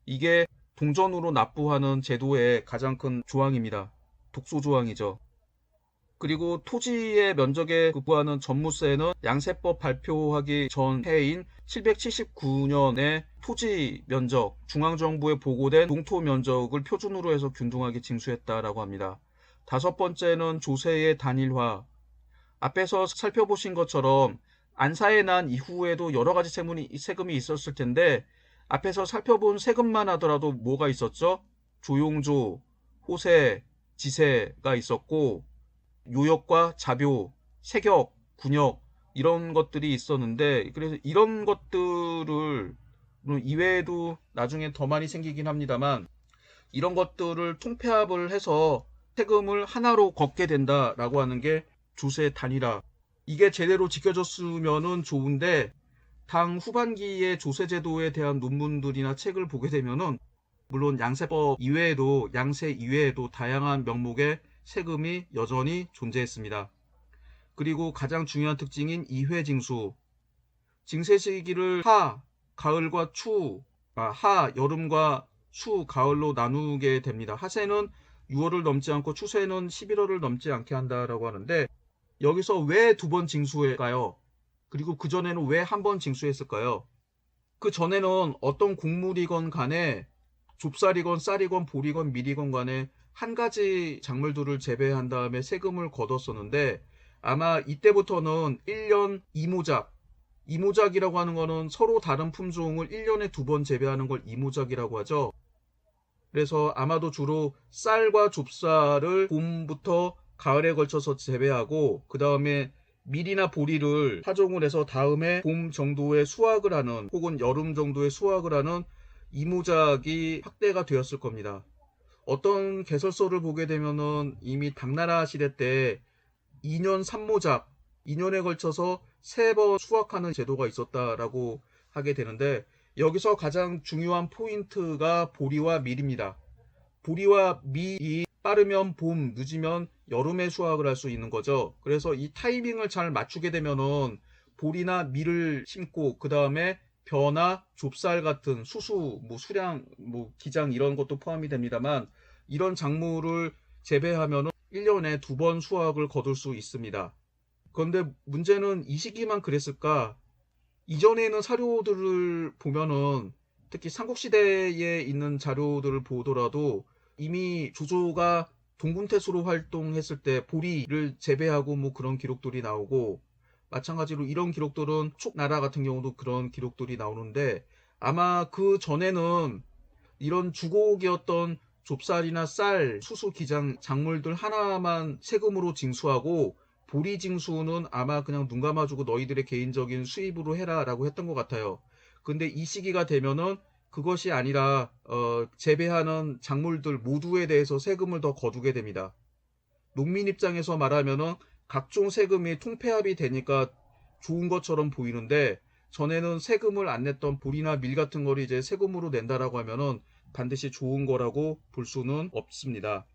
이게 동전으로 납부하는 제도의 가장 큰 조항입니다. 독소 조항이죠. 그리고 토지의 면적에 부과하는 전무세는 양세법 발표하기 전 해인 779년에 토지 면적, 중앙정부에 보고된 농토 면적을 표준으로 해서 균등하게 징수했다라고 합니다. 다섯 번째는 조세의 단일화. 앞에서 살펴보신 것처럼 안사에 난 이후에도 여러 가지 세금이 있었을 텐데 앞에서 살펴본 세금만 하더라도 뭐가 있었죠? 조용조, 호세, 지세가 있었고 요역과 자묘, 세격, 군역 이런 것들이 있었는데 그래서 이런 것들을 이외에도 나중에 더 많이 생기긴 합니다만 이런 것들을 통폐합을 해서 세금을 하나로 걷게 된다라고 하는 게 조세 단일화. 이게 제대로 지켜졌으면 좋은데 당 후반기에 조세제도에 대한 논문들이나 책을 보게 되면은 물론 양세법 이외에도 양세 이외에도 다양한 명목의 세금이 여전히 존재했습니다. 그리고 가장 중요한 특징인 이회징수. 징세 시기를 가을과 여름과 추, 가을로 나누게 됩니다. 하세는 6월을 넘지 않고 추세는 11월을 넘지 않게 한다라고 하는데 여기서 왜 두 번 징수할까요? 그리고 그전에는 왜 한 번 징수했을까요? 그 전에는 어떤 곡물이건 간에 좁쌀이건 쌀이건 보리건 밀이건 간에 한 가지 작물들을 재배한 다음에 세금을 걷었었는데 아마 이때부터는 1년 2모작이라고 하는 거는 서로 다른 품종을 1년에 두 번 재배하는 걸 2모작이라고 하죠. 그래서 아마도 주로 쌀과 좁쌀을 봄부터 가을에 걸쳐서 재배하고 그 다음에 밀이나 보리를 파종을 해서 다음에 봄 정도에 수확을 하는 혹은 여름 정도에 수확을 하는 이모작이 확대가 되었을 겁니다. 어떤 개설서를 보게 되면은 이미 당나라 시대 때 2년 3모작, 2년에 걸쳐서 3번 수확하는 제도가 있었다라고 하게 되는데 여기서 가장 중요한 포인트가 보리와 밀입니다. 보리와 밀이 빠르면 봄, 늦으면 여름에 수확을 할 수 있는 거죠. 그래서 이 타이밍을 잘 맞추게 되면은 보리나 밀을 심고 그 다음에 벼나 좁쌀 같은 수수, 수량, 기장 이런 것도 포함이 됩니다만 이런 작물을 재배하면은 1년에 두 번 수확을 거둘 수 있습니다. 그런데 문제는 이 시기만 그랬을까? 이전에 있는 사료들을 보면은 특히 삼국시대에 있는 자료들을 보더라도 이미 조조가 동군태수로 활동했을 때 보리를 재배하고 그런 기록들이 나오고 마찬가지로 이런 기록들은 촉나라 같은 경우도 그런 기록들이 나오는데 아마 그 전에는 이런 주곡이었던 좁쌀이나 쌀, 수수, 기장, 작물들 하나만 세금으로 징수하고 보리 징수는 아마 그냥 눈 감아주고 너희들의 개인적인 수입으로 해라 라고 했던 것 같아요. 근데 이 시기가 되면은 그것이 아니라 재배하는 작물들 모두에 대해서 세금을 더 거두게 됩니다. 농민 입장에서 말하면은 각종 세금이 통폐합이 되니까 좋은 것처럼 보이는데 전에는 세금을 안 냈던 보리나 밀 같은 거를 이제 세금으로 낸다라고 하면은 반드시 좋은 거라고 볼 수는 없습니다.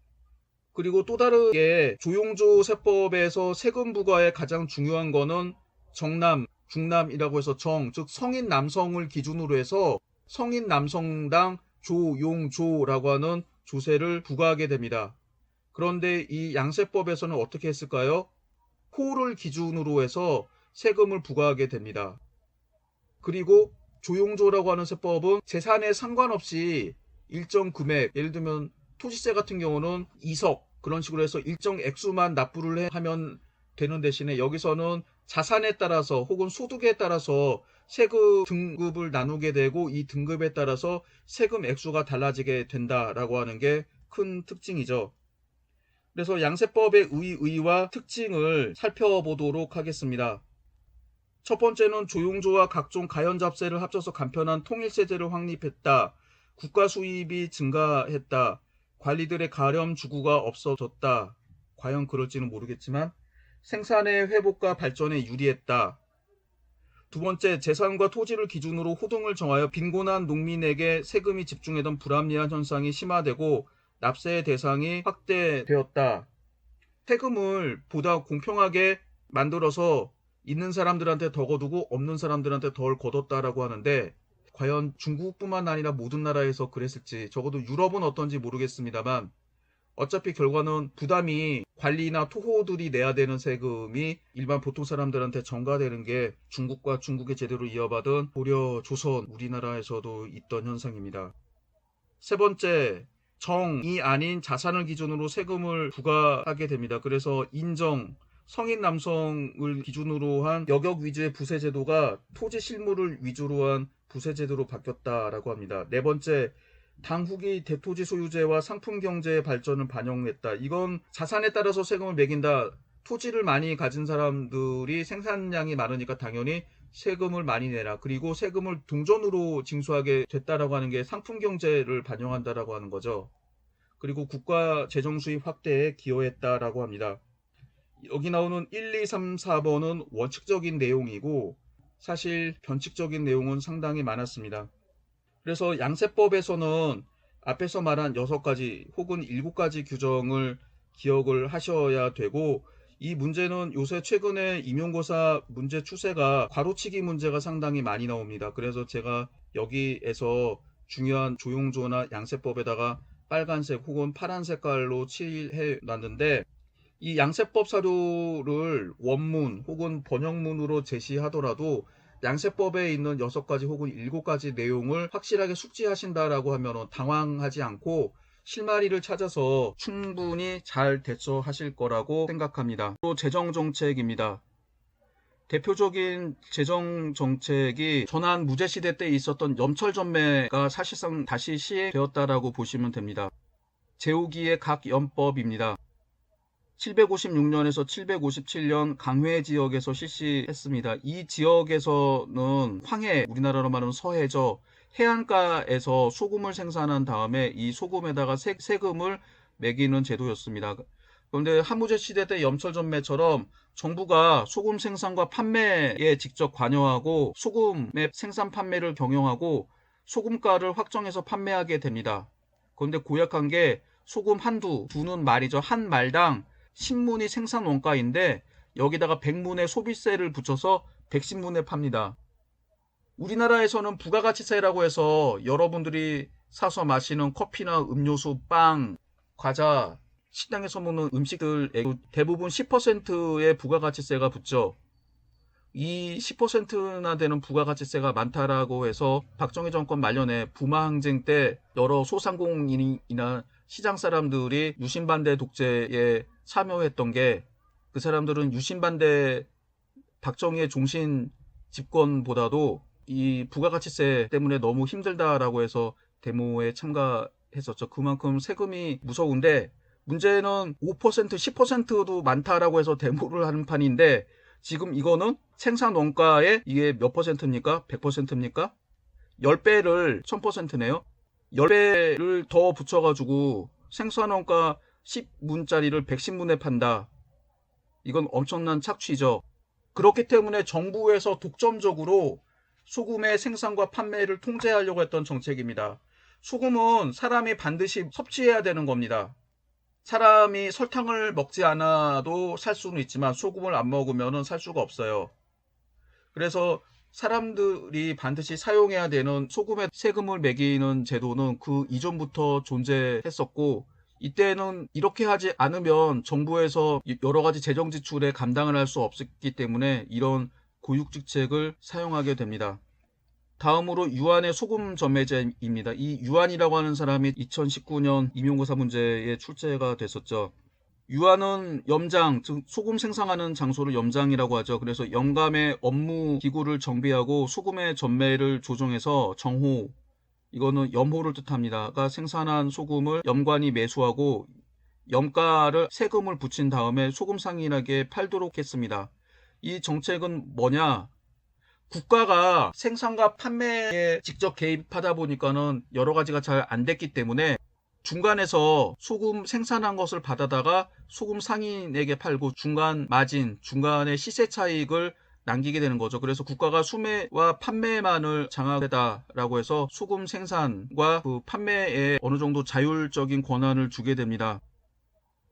그리고 또 다르게 조용조 세법에서 세금 부과의 가장 중요한 거는 정남, 중남이라고 해서 즉 성인 남성을 기준으로 해서 성인 남성당 조용조라고 하는 조세를 부과하게 됩니다. 그런데 이 양세법에서는 어떻게 했을까요? 호를 기준으로 해서 세금을 부과하게 됩니다. 그리고 조용조라고 하는 세법은 재산에 상관없이 일정 금액, 예를 들면 토지세 같은 경우는 2석 그런 식으로 해서 일정 액수만 납부를 하면 되는 대신에 여기서는 자산에 따라서 혹은 소득에 따라서 세금 등급을 나누게 되고 이 등급에 따라서 세금 액수가 달라지게 된다라고 하는 게 큰 특징이죠. 그래서 양세법의 의의와 특징을 살펴보도록 하겠습니다. 첫 번째는 조용조와 각종 가연잡세를 합쳐서 간편한 통일세제를 확립했다. 국가 수입이 증가했다. 관리들의 가렴 주구가 없어졌다. 과연 그럴지는 모르겠지만 생산의 회복과 발전에 유리했다. 두 번째, 재산과 토지를 기준으로 호등을 정하여 빈곤한 농민에게 세금이 집중되던 불합리한 현상이 심화되고 납세의 대상이 확대되었다. 세금을 보다 공평하게 만들어서 있는 사람들한테 더 거두고 없는 사람들한테 덜 거뒀다라고 하는데 과연 중국뿐만 아니라 모든 나라에서 그랬을지, 적어도 유럽은 어떤지 모르겠습니다만 어차피 결과는 부담이 관리나 토호들이 내야 되는 세금이 일반 보통 사람들한테 전가되는 게 중국과 중국의 제대로 이어받은 고려, 조선, 우리나라에서도 있던 현상입니다. 세 번째, 정이 아닌 자산을 기준으로 세금을 부과하게 됩니다. 그래서 인정, 성인 남성을 기준으로 한 여격 위주의 부세 제도가 토지 실물을 위주로 한 부세 제도로 바뀌었다라고 합니다. 네 번째, 당후기 대토지 소유제와 상품 경제의 발전을 반영했다. 이건 자산에 따라서 세금을 매긴다. 토지를 많이 가진 사람들이 생산량이 많으니까 당연히 세금을 많이 내라. 그리고 세금을 동전으로 징수하게 됐다라고 하는 게 상품 경제를 반영한다라고 하는 거죠. 그리고 국가 재정 수입 확대에 기여했다라고 합니다. 여기 나오는 1, 2, 3, 4번은 원칙적인 내용이고 사실 변칙적인 내용은 상당히 많았습니다. 그래서 양세법에서는 앞에서 말한 6가지 혹은 7가지 규정을 기억을 하셔야 되고, 이 문제는 요새 최근에 임용고사 문제 추세가 괄호치기 문제가 상당히 많이 나옵니다. 그래서 제가 여기에서 중요한 조용조나 양세법에다가 빨간색 혹은 파란 색깔로 칠해 놨는데, 이 양세법 사료를 원문 혹은 번역문으로 제시하더라도 양세법에 있는 6가지 혹은 7가지 내용을 확실하게 숙지하신다라고 하면 당황하지 않고 실마리를 찾아서 충분히 잘 대처하실 거라고 생각합니다. 또 재정정책입니다. 대표적인 재정정책이 전한 무제시대 때 있었던 염철전매가 사실상 다시 시행되었다라고 보시면 됩니다. 제5기의 각연법입니다. 756년에서 757년 강회 지역에서 실시했습니다. 이 지역에서는 황해, 우리나라로 말하면 서해죠. 해안가에서 소금을 생산한 다음에 이 소금에다가 세금을 매기는 제도였습니다. 그런데 한무제 시대 때 염철전매처럼 정부가 소금 생산과 판매에 직접 관여하고 소금의 생산 판매를 경영하고 소금가를 확정해서 판매하게 됩니다. 그런데 고약한 게 소금 두는 말이죠. 한 말당 10문이 생산 원가인데 여기다가 100문의 소비세를 붙여서 110문에 팝니다. 우리나라에서는 부가가치세라고 해서 여러분들이 사서 마시는 커피나 음료수, 빵, 과자, 식당에서 먹는 음식들에 대부분 10%의 부가가치세가 붙죠. 이 10%나 되는 부가가치세가 많다라고 해서 박정희 정권 말년에 부마항쟁 때 여러 소상공인이나 시장 사람들이 유신반대 독재에 참여했던 게, 그 사람들은 유신반대 박정희의 종신 집권보다도 이 부가가치세 때문에 너무 힘들다라고 해서 데모에 참가했었죠. 그만큼 세금이 무서운데 문제는 5%, 10%도 많다라고 해서 데모를 하는 판인데 지금 이거는 생산 원가에 이게 몇 퍼센트입니까? 100%입니까? 10배를 1000%네요. 10배를 더 붙여가지고 생산원가 10문짜리를 110문에 판다. 이건 엄청난 착취죠. 그렇기 때문에 정부에서 독점적으로 소금의 생산과 판매를 통제하려고 했던 정책입니다. 소금은 사람이 반드시 섭취해야 되는 겁니다. 사람이 설탕을 먹지 않아도 살 수는 있지만 소금을 안 먹으면 살 수가 없어요. 그래서 사람들이 반드시 사용해야 되는 소금에 세금을 매기는 제도는 그 이전부터 존재했었고, 이때는 이렇게 하지 않으면 정부에서 여러 가지 재정 지출에 감당을 할 수 없었기 때문에 이런 고육직책을 사용하게 됩니다. 다음으로 유한의 소금 전매제입니다. 이 유한이라고 하는 사람이 2019년 임용고사 문제에 출제가 됐었죠. 유한은 염장, 즉 소금 생산하는 장소를 염장이라고 하죠. 그래서 영감의 업무 기구를 정비하고 소금의 전매를 조정해서 정호, 이거는 염호를 뜻합니다.가 생산한 소금을 염관이 매수하고 염가를 세금을 붙인 다음에 소금 상인에게 팔도록 했습니다. 이 정책은 뭐냐? 국가가 생산과 판매에 직접 개입하다 보니까는 여러 가지가 잘 안 됐기 때문에 중간에서 소금 생산한 것을 받아다가 소금 상인에게 팔고 중간 마진, 중간에 시세 차익을 남기게 되는 거죠. 그래서 국가가 수매와 판매만을 장악하다라고 해서 소금 생산과 그 판매에 어느 정도 자율적인 권한을 주게 됩니다.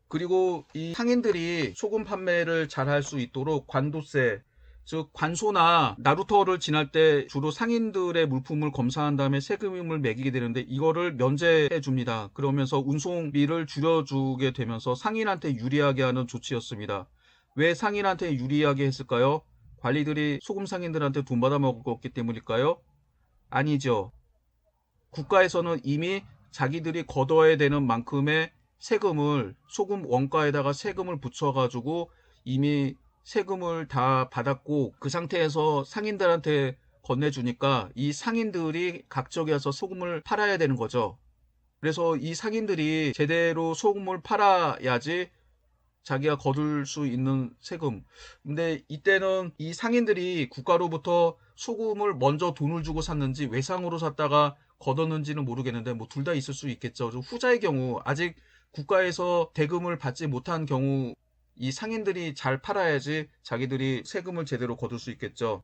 그리고 이 상인들이 소금 판매를 잘 할 수 있도록 관도세, 즉 관소나 나루터를 지날 때 주로 상인들의 물품을 검사한 다음에 세금을 매기게 되는데 이거를 면제해 줍니다. 그러면서 운송비를 줄여주게 되면서 상인한테 유리하게 하는 조치였습니다. 왜 상인한테 유리하게 했을까요? 관리들이 소금 상인들한테 돈 받아 먹었기 때문일까요? 아니죠. 국가에서는 이미 자기들이 걷어야 되는 만큼의 세금을 소금 원가에다가 세금을 붙여가지고 이미 세금을 다 받았고 그 상태에서 상인들한테 건네주니까 이 상인들이 각적에서 소금을 팔아야 되는 거죠. 그래서 이 상인들이 제대로 소금을 팔아야지 자기가 거둘 수 있는 세금. 근데 이때는 이 상인들이 국가로부터 소금을 먼저 돈을 주고 샀는지 외상으로 샀다가 걷었는지는 모르겠는데 뭐 둘 다 있을 수 있겠죠. 후자의 경우 아직 국가에서 대금을 받지 못한 경우 이 상인들이 잘 팔아야지 자기들이 세금을 제대로 거둘 수 있겠죠.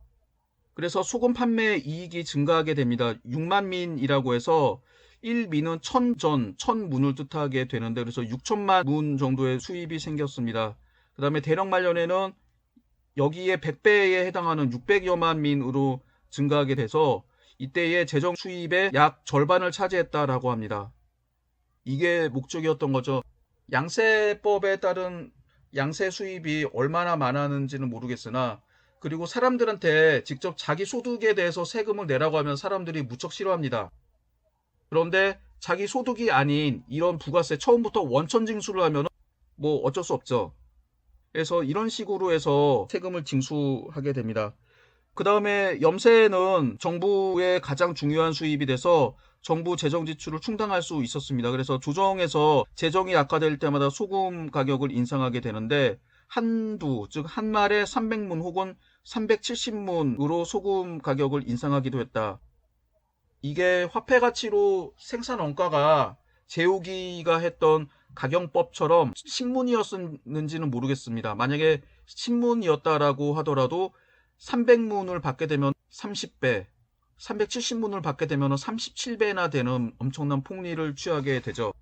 그래서 소금 판매 이익이 증가하게 됩니다. 6만 민이라고 해서 1민은 1000전, 1000문을 뜻하게 되는데 그래서 6천만 문 정도의 수입이 생겼습니다. 그 다음에 대령 말년에는 여기에 100배에 해당하는 600여만 민으로 증가하게 돼서 이때의 재정 수입의 약 절반을 차지했다라고 합니다. 이게 목적이었던 거죠. 양세법에 따른 양세 수입이 얼마나 많았는지는 모르겠으나 그리고 사람들한테 직접 자기 소득에 대해서 세금을 내라고 하면 사람들이 무척 싫어합니다. 그런데 자기 소득이 아닌 이런 부가세 처음부터 원천 징수를 하면 뭐 어쩔 수 없죠. 그래서 이런 식으로 해서 세금을 징수하게 됩니다. 그 다음에 염세는 정부의 가장 중요한 수입이 돼서 정부 재정 지출을 충당할 수 있었습니다. 그래서 조정에서 재정이 악화될 때마다 소금 가격을 인상하게 되는데 한두, 즉 한 말에 300문 혹은 370문으로 소금 가격을 인상하기도 했다. 이게 화폐 가치로 생산 원가가 재호기가 했던 가경법처럼 신문이었는지는 모르겠습니다. 만약에 신문이었다라고 하더라도 300문을 받게 되면 30배, 370문을 받게 되면 37배나 되는 엄청난 폭리를 취하게 되죠.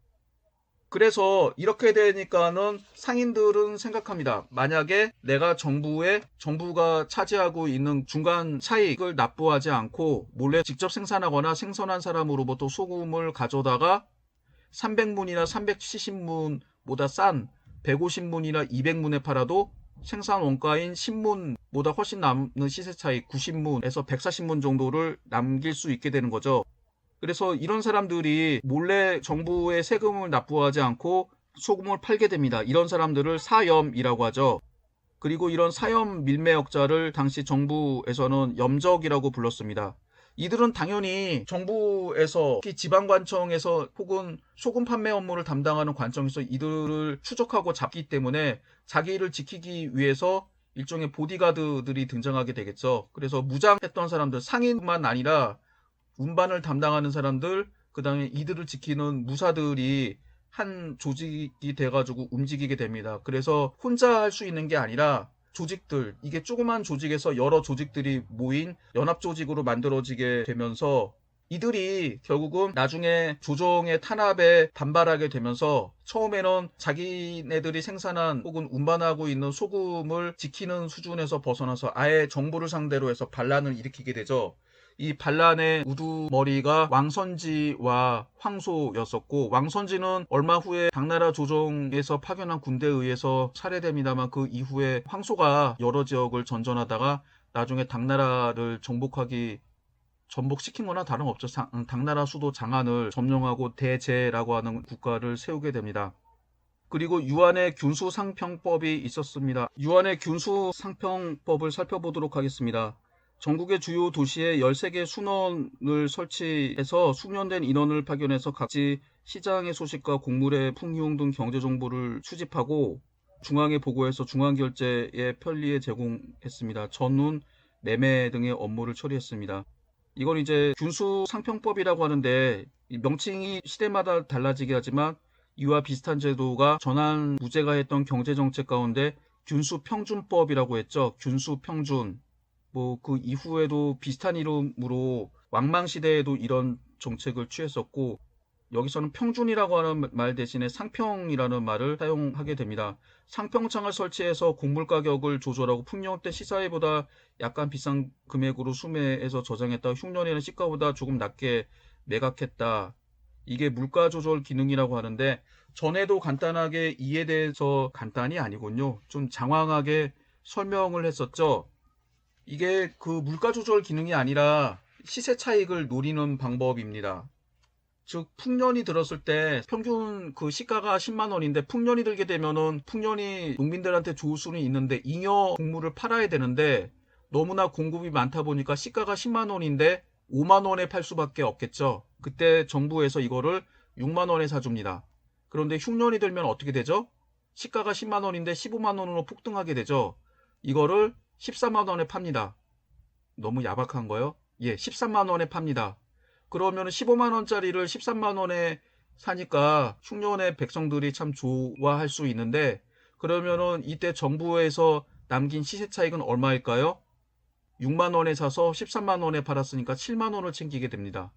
그래서 이렇게 되니까는 상인들은 생각합니다. 만약에 내가 정부가 차지하고 있는 중간 차익을 납부하지 않고 몰래 직접 생산하거나 생선한 사람으로부터 소금을 가져다가 300문이나 370문보다 싼 150문이나 200문에 팔아도 생산 원가인 10문보다 훨씬 남는 시세 차익 90문에서 140문 정도를 남길 수 있게 되는 거죠. 그래서 이런 사람들이 몰래 정부에 세금을 납부하지 않고 소금을 팔게 됩니다. 이런 사람들을 사염이라고 하죠. 그리고 이런 사염 밀매업자를 당시 정부에서는 염적이라고 불렀습니다. 이들은 당연히 정부에서 특히 지방관청에서 혹은 소금 판매 업무를 담당하는 관청에서 이들을 추적하고 잡기 때문에 자기를 지키기 위해서 일종의 보디가드들이 등장하게 되겠죠. 그래서 무장했던 사람들, 상인만 아니라 운반을 담당하는 사람들, 그 다음에 이들을 지키는 무사들이 한 조직이 돼가지고 움직이게 됩니다. 그래서 혼자 할 수 있는 게 아니라 조직들, 이게 조그만 조직에서 여러 조직들이 모인 연합조직으로 만들어지게 되면서 이들이 결국은 나중에 조정의 탄압에 반발하게 되면서 처음에는 자기네들이 생산한 혹은 운반하고 있는 소금을 지키는 수준에서 벗어나서 아예 정부를 상대로 해서 반란을 일으키게 되죠. 이 반란의 우두머리가 왕선지와 황소였었고 왕선지는 얼마 후에 당나라 조정에서 파견한 군대에 의해서 살해됩니다만 그 이후에 황소가 여러 지역을 전전하다가 나중에 당나라를 전복시킨 거나 다름없죠. 당나라 수도 장안을 점령하고 대제라고 하는 국가를 세우게 됩니다. 그리고 유한의 균수상평법이 있었습니다. 유한의 균수상평법을 살펴보도록 하겠습니다. 전국의 주요 도시에 13개 순원을 설치해서 숙련된 인원을 파견해서 각지 시장의 소식과 곡물의 풍용 등 경제 정보를 수집하고 중앙에 보고해서 중앙결제의 편리에 제공했습니다. 전운, 매매 등의 업무를 처리했습니다. 이건 이제 균수 상평법이라고 하는데 이 명칭이 시대마다 달라지긴 하지만 이와 비슷한 제도가 전한 무제가 했던 경제정책 가운데 균수평준법이라고 했죠. 균수평준. 뭐 그 이후에도 비슷한 이름으로 왕망시대에도 이런 정책을 취했었고 여기서는 평준이라고 하는 말 대신에 상평이라는 말을 사용하게 됩니다. 상평창을 설치해서 곡물 가격을 조절하고 풍년 때 시사회보다 약간 비싼 금액으로 수매해서 저장했다. 흉년에는 시가보다 조금 낮게 매각했다. 이게 물가 조절 기능이라고 하는데 전에도 간단하게 이에 대해서 간단히 아니군요. 좀 장황하게 설명을 했었죠. 이게 그 물가 조절 기능이 아니라 시세 차익을 노리는 방법입니다. 즉 풍년이 들었을 때 평균 그 시가가 10만 원인데 풍년이 들게 되면은 풍년이 농민들한테 좋을 수는 있는데 잉여 곡물을 팔아야 되는데 너무나 공급이 많다 보니까 시가가 10만 원인데 5만 원에 팔 수밖에 없겠죠. 그때 정부에서 이거를 6만 원에 사줍니다. 그런데 흉년이 들면 어떻게 되죠? 시가가 10만 원인데 15만 원으로 폭등하게 되죠. 이거를 14만 원에 팝니다. 너무 야박한 거요? 예, 13만 원에 팝니다. 그러면 15만 원짜리를 13만 원에 사니까 흉년의 백성들이 참 좋아할 수 있는데 그러면은 이때 정부에서 남긴 시세 차익은 얼마일까요? 6만 원에 사서 13만 원에 팔았으니까 7만 원을 챙기게 됩니다.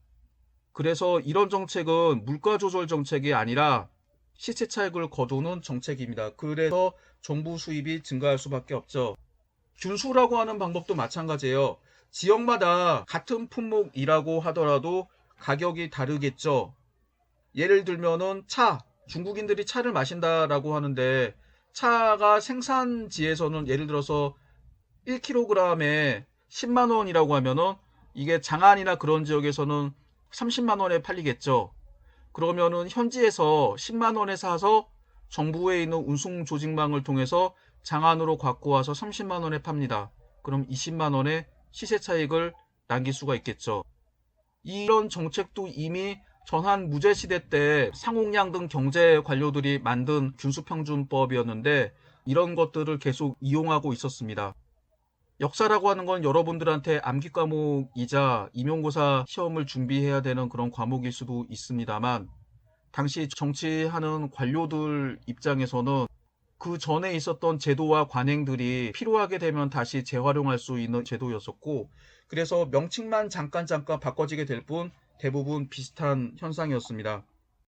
그래서 이런 정책은 물가 조절 정책이 아니라 시세 차익을 거두는 정책입니다. 그래서 정부 수입이 증가할 수밖에 없죠. 균수라고 하는 방법도 마찬가지예요. 지역마다 같은 품목이라고 하더라도 가격이 다르겠죠. 예를 들면은 중국인들이 차를 마신다라고 하는데 차가 생산지에서는 예를 들어서 1kg에 10만 원이라고 하면은 이게 장안이나 그런 지역에서는 30만 원에 팔리겠죠. 그러면은 현지에서 10만 원에 사서 정부에 있는 운송 조직망을 통해서 장안으로 갖고 와서 30만 원에 팝니다. 그럼 20만 원의 시세 차익을 남길 수가 있겠죠. 이런 정책도 이미 전한 무제 시대 때 상옥량 등 경제 관료들이 만든 균수평준법이었는데 이런 것들을 계속 이용하고 있었습니다. 역사라고 하는 건 여러분들한테 암기 과목이자 임용고사 시험을 준비해야 되는 그런 과목일 수도 있습니다만 당시 정치하는 관료들 입장에서는 그 전에 있었던 제도와 관행들이 필요하게 되면 다시 재활용할 수 있는 제도였었고 그래서 명칭만 잠깐 바꿔지게 될 뿐 대부분 비슷한 현상이었습니다.